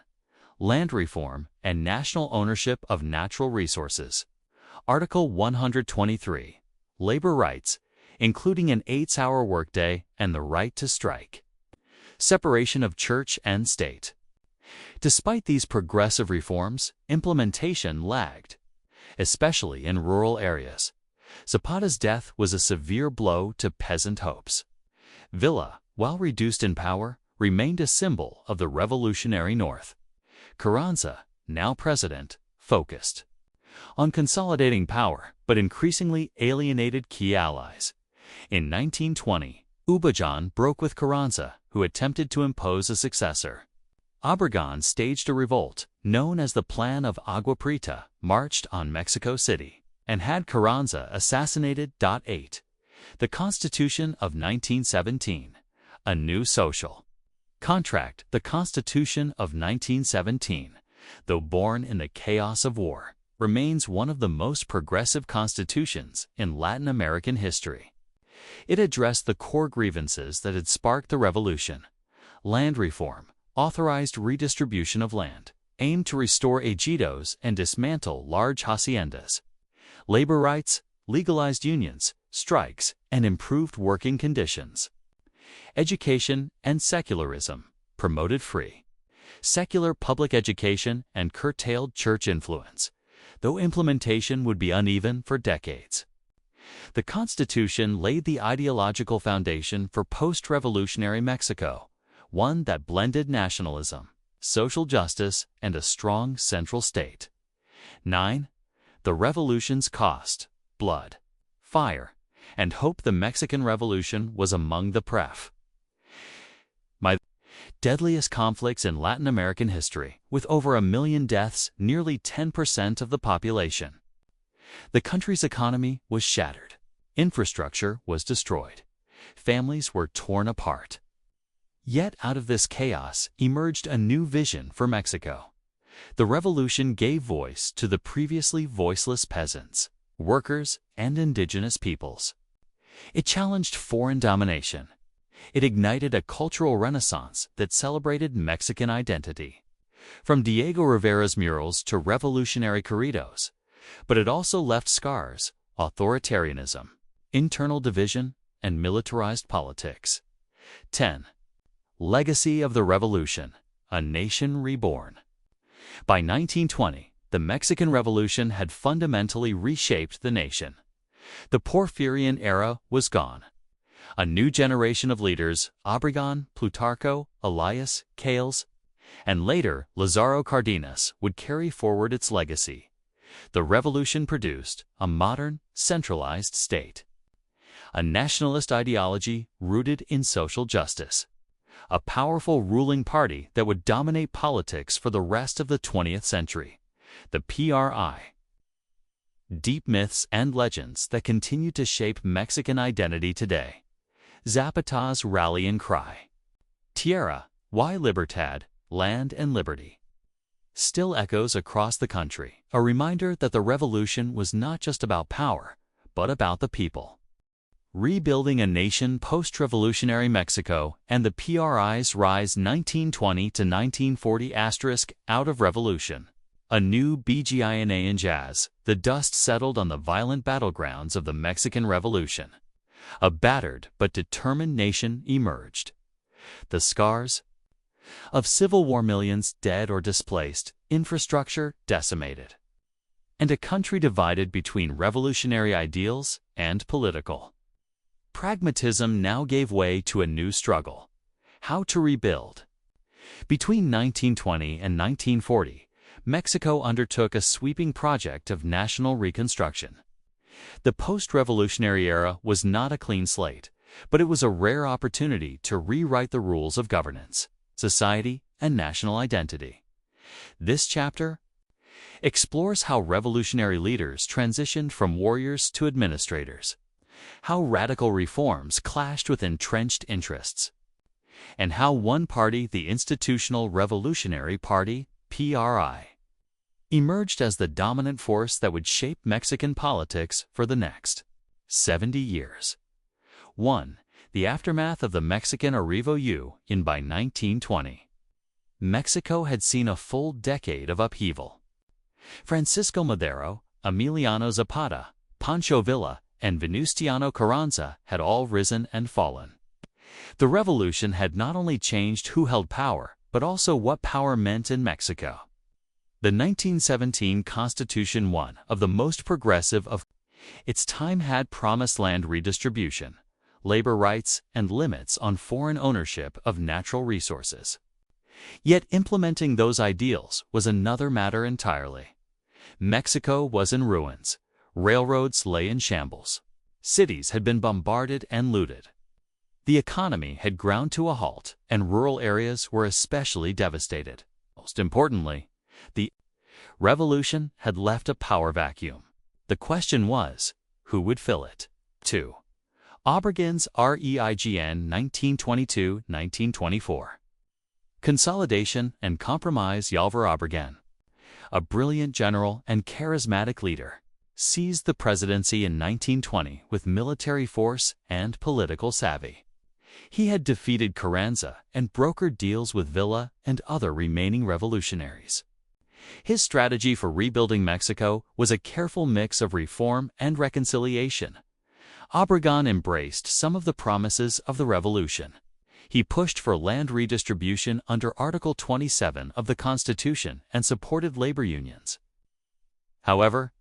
land reform and national ownership of natural resources. Article 123, labor rights, including an 8-hour workday and the right to strike. Separation of church and state. Despite these progressive reforms, implementation lagged, especially in rural areas. Zapata's death was a severe blow to peasant hopes. Villa, while reduced in power, remained a symbol of the revolutionary North. Carranza, now president, focused on consolidating power, but increasingly alienated key allies. In 1920, Obregón broke with Carranza, who attempted to impose a successor. Obregón staged a revolt, known as the Plan of Agua Prieta, marched on Mexico City, and had Carranza assassinated. 8. The Constitution of 1917, a new social contract. The Constitution of 1917, though born in the chaos of war, remains one of the most progressive constitutions in Latin American history. It addressed the core grievances that had sparked the revolution. Land reform, authorized redistribution of land, aimed to restore ejidos and dismantle large haciendas. Labor rights, legalized unions, strikes, and improved working conditions. Education and secularism, promoted free, secular public education and curtailed church influence, though implementation would be uneven for decades. The Constitution laid the ideological foundation for post-revolutionary Mexico, one that blended nationalism, social justice, and a strong central state. 9. The revolution's cost, blood, fire, and hope. The Mexican Revolution was among the deadliest conflicts in Latin American history, with over 1 million deaths, nearly 10% of the population. The country's economy was shattered. Infrastructure was destroyed. Families were torn apart. Yet out of this chaos emerged a new vision for Mexico. The revolution gave voice to the previously voiceless peasants, workers, and indigenous peoples. It challenged foreign domination. It ignited a cultural renaissance that celebrated Mexican identity, from Diego Rivera's murals to revolutionary corridos. But it also left scars: authoritarianism, internal division, and militarized politics. 10. Legacy of the Revolution, a nation reborn. By 1920, the Mexican Revolution had fundamentally reshaped the nation. The Porfirian era was gone. A new generation of leaders, Obregón, Plutarco, Elias, Calles, and later Lázaro Cárdenas, would carry forward its legacy. The revolution produced a modern, centralized state, a nationalist ideology rooted in social justice, a powerful ruling party that would dominate politics for the rest of the 20th century, the PRI. Deep myths and legends that continue to shape Mexican identity today. Zapata's rallying cry, Tierra y Libertad, land and liberty, still echoes across the country, a reminder that the revolution was not just about power, but about the people. Rebuilding a nation post-revolutionary Mexico and the PRI's rise 1920 to 1940 out of revolution. A new BGINA in jazz, the dust settled on the violent battlegrounds of the Mexican Revolution. A battered but determined nation emerged. The scars of civil war, millions dead or displaced, infrastructure decimated, and a country divided between revolutionary ideals and political pragmatism now gave way to a new struggle: how to rebuild. Between 1920 and 1940, Mexico undertook a sweeping project of national reconstruction. The post-revolutionary era was not a clean slate, but it was a rare opportunity to rewrite the rules of governance, society, and national identity. This chapter explores how revolutionary leaders transitioned from warriors to administrators, how radical reforms clashed with entrenched interests, and how one party, the Institutional Revolutionary Party, PRI, emerged as the dominant force that would shape Mexican politics for the next 70 years. 1. The aftermath of the Mexican Revolution by 1920. Mexico had seen a full decade of upheaval. Francisco Madero, Emiliano Zapata, Pancho Villa, and Venustiano Carranza had all risen and fallen. The revolution had not only changed who held power, but also what power meant in Mexico. The 1917 Constitution, one of the most progressive of its time, had promised land redistribution, labor rights, and limits on foreign ownership of natural resources. Yet implementing those ideals was another matter entirely. Mexico was in ruins. Railroads lay in shambles. Cities had been bombarded and looted. The economy had ground to a halt, and rural areas were especially devastated. Most importantly, the revolution had left a power vacuum. The question was, who would fill it? 2. Obregon's REIGN 1922-1924. Consolidation and compromise. Álvaro Obregón, a brilliant general and charismatic leader, seized the presidency in 1920 with military force and political savvy. He had defeated Carranza and brokered deals with Villa and other remaining revolutionaries. His strategy for rebuilding Mexico was a careful mix of reform and reconciliation. Obregón embraced some of the promises of the revolution. He pushed for land redistribution under Article 27 of the Constitution and supported labor unions. However,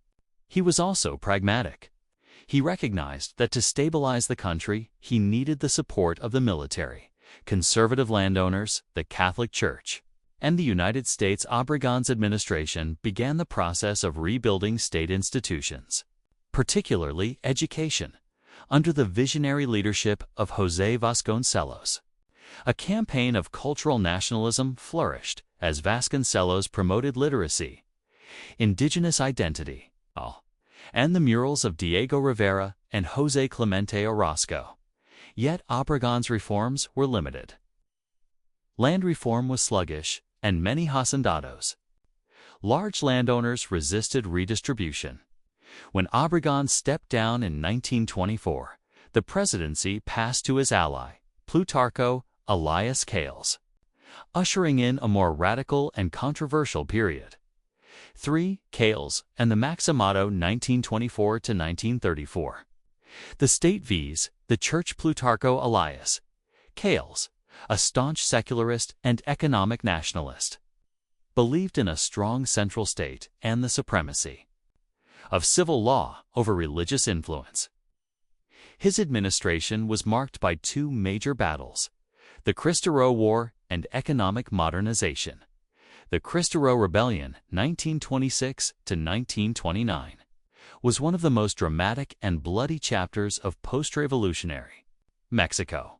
he was also pragmatic. He recognized that to stabilize the country, he needed the support of the military, conservative landowners, the Catholic Church, and the United States. Obregón's administration began the process of rebuilding state institutions, particularly education, under the visionary leadership of José Vasconcelos. A campaign of cultural nationalism flourished as Vasconcelos promoted literacy, indigenous identity, and the murals of Diego Rivera and José Clemente Orozco. Yet Obregón's reforms were limited. Land reform was sluggish, and many hacendados, large landowners, resisted redistribution. When Obregón stepped down in 1924, the presidency passed to his ally, Plutarco Elias Calles, ushering in a more radical and controversial period. 3. Calles and the Maximado 1924–1934. The state vs. the church. Plutarco Elias Calles, a staunch secularist and economic nationalist, believed in a strong central state and the supremacy of civil law over religious influence. His administration was marked by two major battles: the Cristero War and economic modernization. The Cristero Rebellion, 1926 to 1929, was one of the most dramatic and bloody chapters of post-revolutionary Mexico.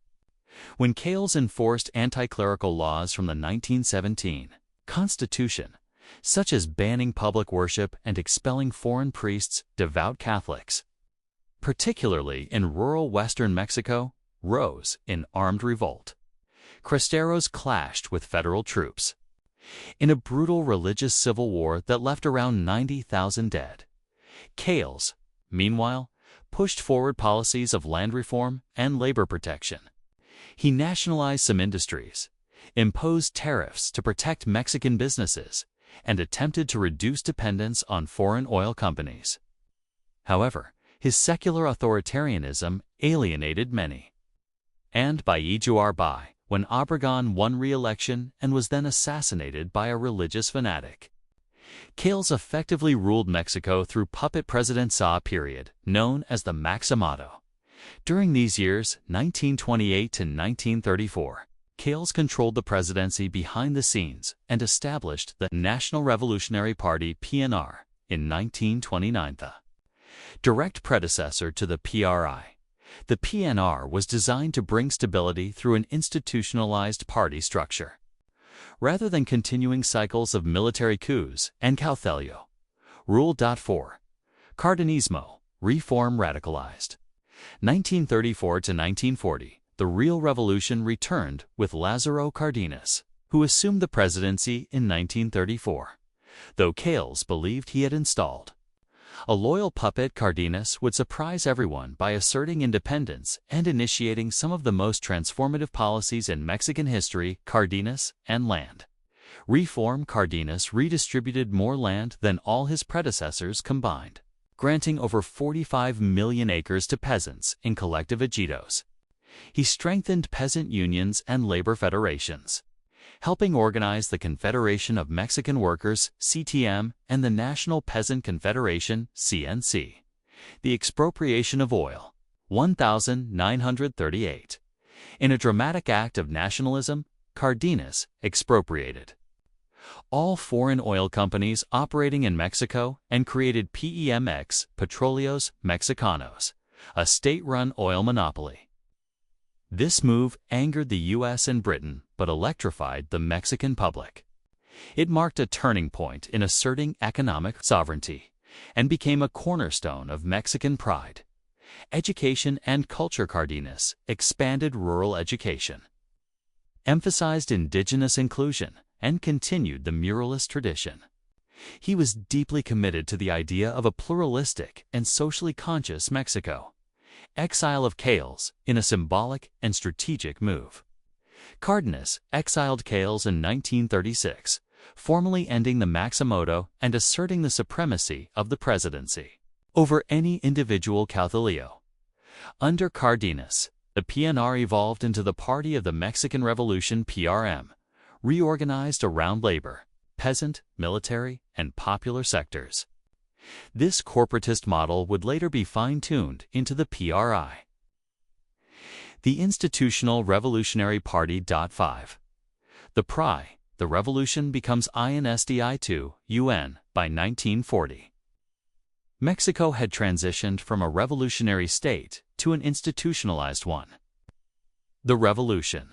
When Cales enforced anti-clerical laws from the 1917 Constitution, such as banning public worship and expelling foreign priests, devout Catholics, particularly in rural western Mexico, rose in armed revolt. Cristeros clashed with federal troops in a brutal religious civil war that left around 90,000 dead. Cales, meanwhile, pushed forward policies of land reform and labor protection. He nationalized some industries, imposed tariffs to protect Mexican businesses, and attempted to reduce dependence on foreign oil companies. However, his secular authoritarianism alienated many. And by Iturbide, when Obregón won re-election and was then assassinated by a religious fanatic. Cales effectively ruled Mexico through puppet presidencia period, known as the Maximado. During these years, 1928 to 1934, Cales controlled the presidency behind the scenes and established the National Revolutionary Party (PNR) in 1929, the direct predecessor to the PRI. The PNR was designed to bring stability through an institutionalized party structure, rather than continuing cycles of military coups and cautelio. Rule 4. Cardenismo, reform radicalized. 1934 to 1940, the real revolution returned with Lázaro Cárdenas, who assumed the presidency in 1934, though Cales believed he had installed a loyal puppet. Cárdenas would surprise everyone by asserting independence and initiating some of the most transformative policies in Mexican history. Cárdenas and land reform. Cárdenas redistributed more land than all his predecessors combined, granting over 45 million acres to peasants in collective ejidos. He strengthened peasant unions and labor federations, helping organize the Confederation of Mexican Workers (CTM) and the National Peasant Confederation (CNC). The expropriation of oil, 1938. In a dramatic act of nationalism, Cárdenas expropriated all foreign oil companies operating in Mexico and created PEMX, Petróleos Mexicanos, a state-run oil monopoly. This move angered the U.S. and Britain, but electrified the Mexican public. It marked a turning point in asserting economic sovereignty and became a cornerstone of Mexican pride. Education and culture. Cárdenas expanded rural education, emphasized indigenous inclusion, and continued the muralist tradition. He was deeply committed to the idea of a pluralistic and socially conscious Mexico. Exile of Cales in a symbolic and strategic move. Cárdenas exiled Cales in 1936, formally ending the Maximado and asserting the supremacy of the presidency over any individual cautelio. Under Cárdenas, the PNR evolved into the Party of the Mexican Revolution (PRM), reorganized around labor, peasant, military, and popular sectors. This corporatist model would later be fine-tuned into the PRI. The Institutional Revolutionary Party. 5. The PRI, the revolution becomes INSTI-2 by 1940. Mexico had transitioned from a revolutionary state to an institutionalized one. The revolution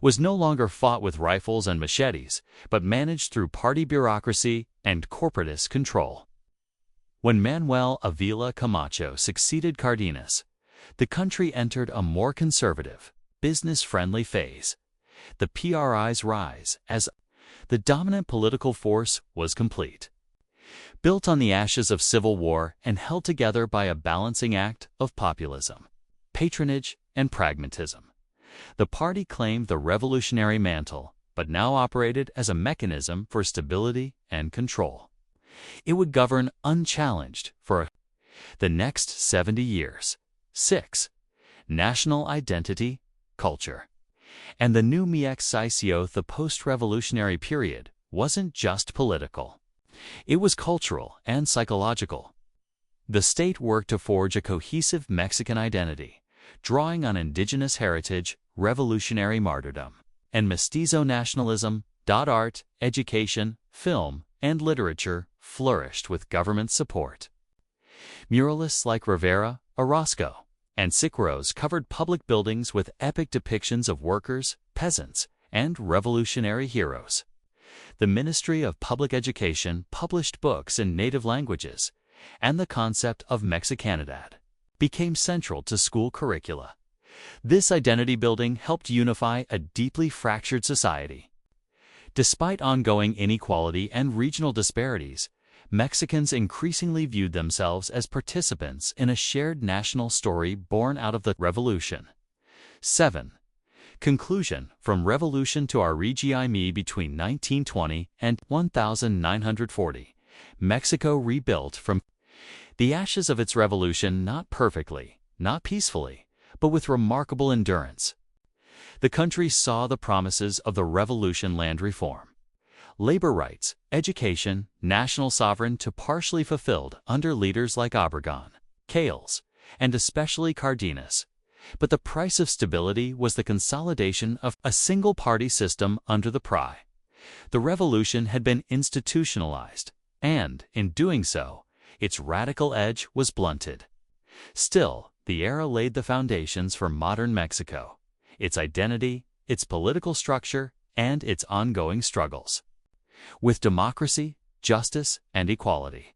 was no longer fought with rifles and machetes, but managed through party bureaucracy and corporatist control. When Manuel Avila Camacho succeeded Cárdenas, the country entered a more conservative, business-friendly phase. The PRI's rise as the dominant political force was complete. Built on the ashes of civil war and held together by a balancing act of populism, patronage, and pragmatism, the party claimed the revolutionary mantle, but now operated as a mechanism for stability and control. It would govern unchallenged for the next 70 years. 6. National identity, culture. And the new Mexico. The post-revolutionary period wasn't just political. It was cultural and psychological. The state worked to forge a cohesive Mexican identity, drawing on indigenous heritage, revolutionary martyrdom, and mestizo nationalism, Art, education, film, and literature flourished with government support. Muralists like Rivera, Orozco, and Siqueiros covered public buildings with epic depictions of workers, peasants, and revolutionary heroes. The Ministry of Public Education published books in native languages, and the concept of Mexicanidad became central to school curricula. This identity building helped unify a deeply fractured society. Despite ongoing inequality and regional disparities, Mexicans increasingly viewed themselves as participants in a shared national story born out of the Revolution. 7. Conclusion. From revolution to our regime between 1920 and 1940, Mexico rebuilt from the ashes of its revolution, not perfectly, not peacefully, but with remarkable endurance. The country saw the promises of the revolution: land reform, labor rights, education, national sovereignty to partially fulfilled under leaders like Obregón, Calles, and especially Cardenas. But the price of stability was the consolidation of a single-party system under the PRI. The revolution had been institutionalized, and, in doing so, its radical edge was blunted. Still, the era laid the foundations for modern Mexico, its identity, its political structure, and its ongoing struggles with democracy, justice, and equality.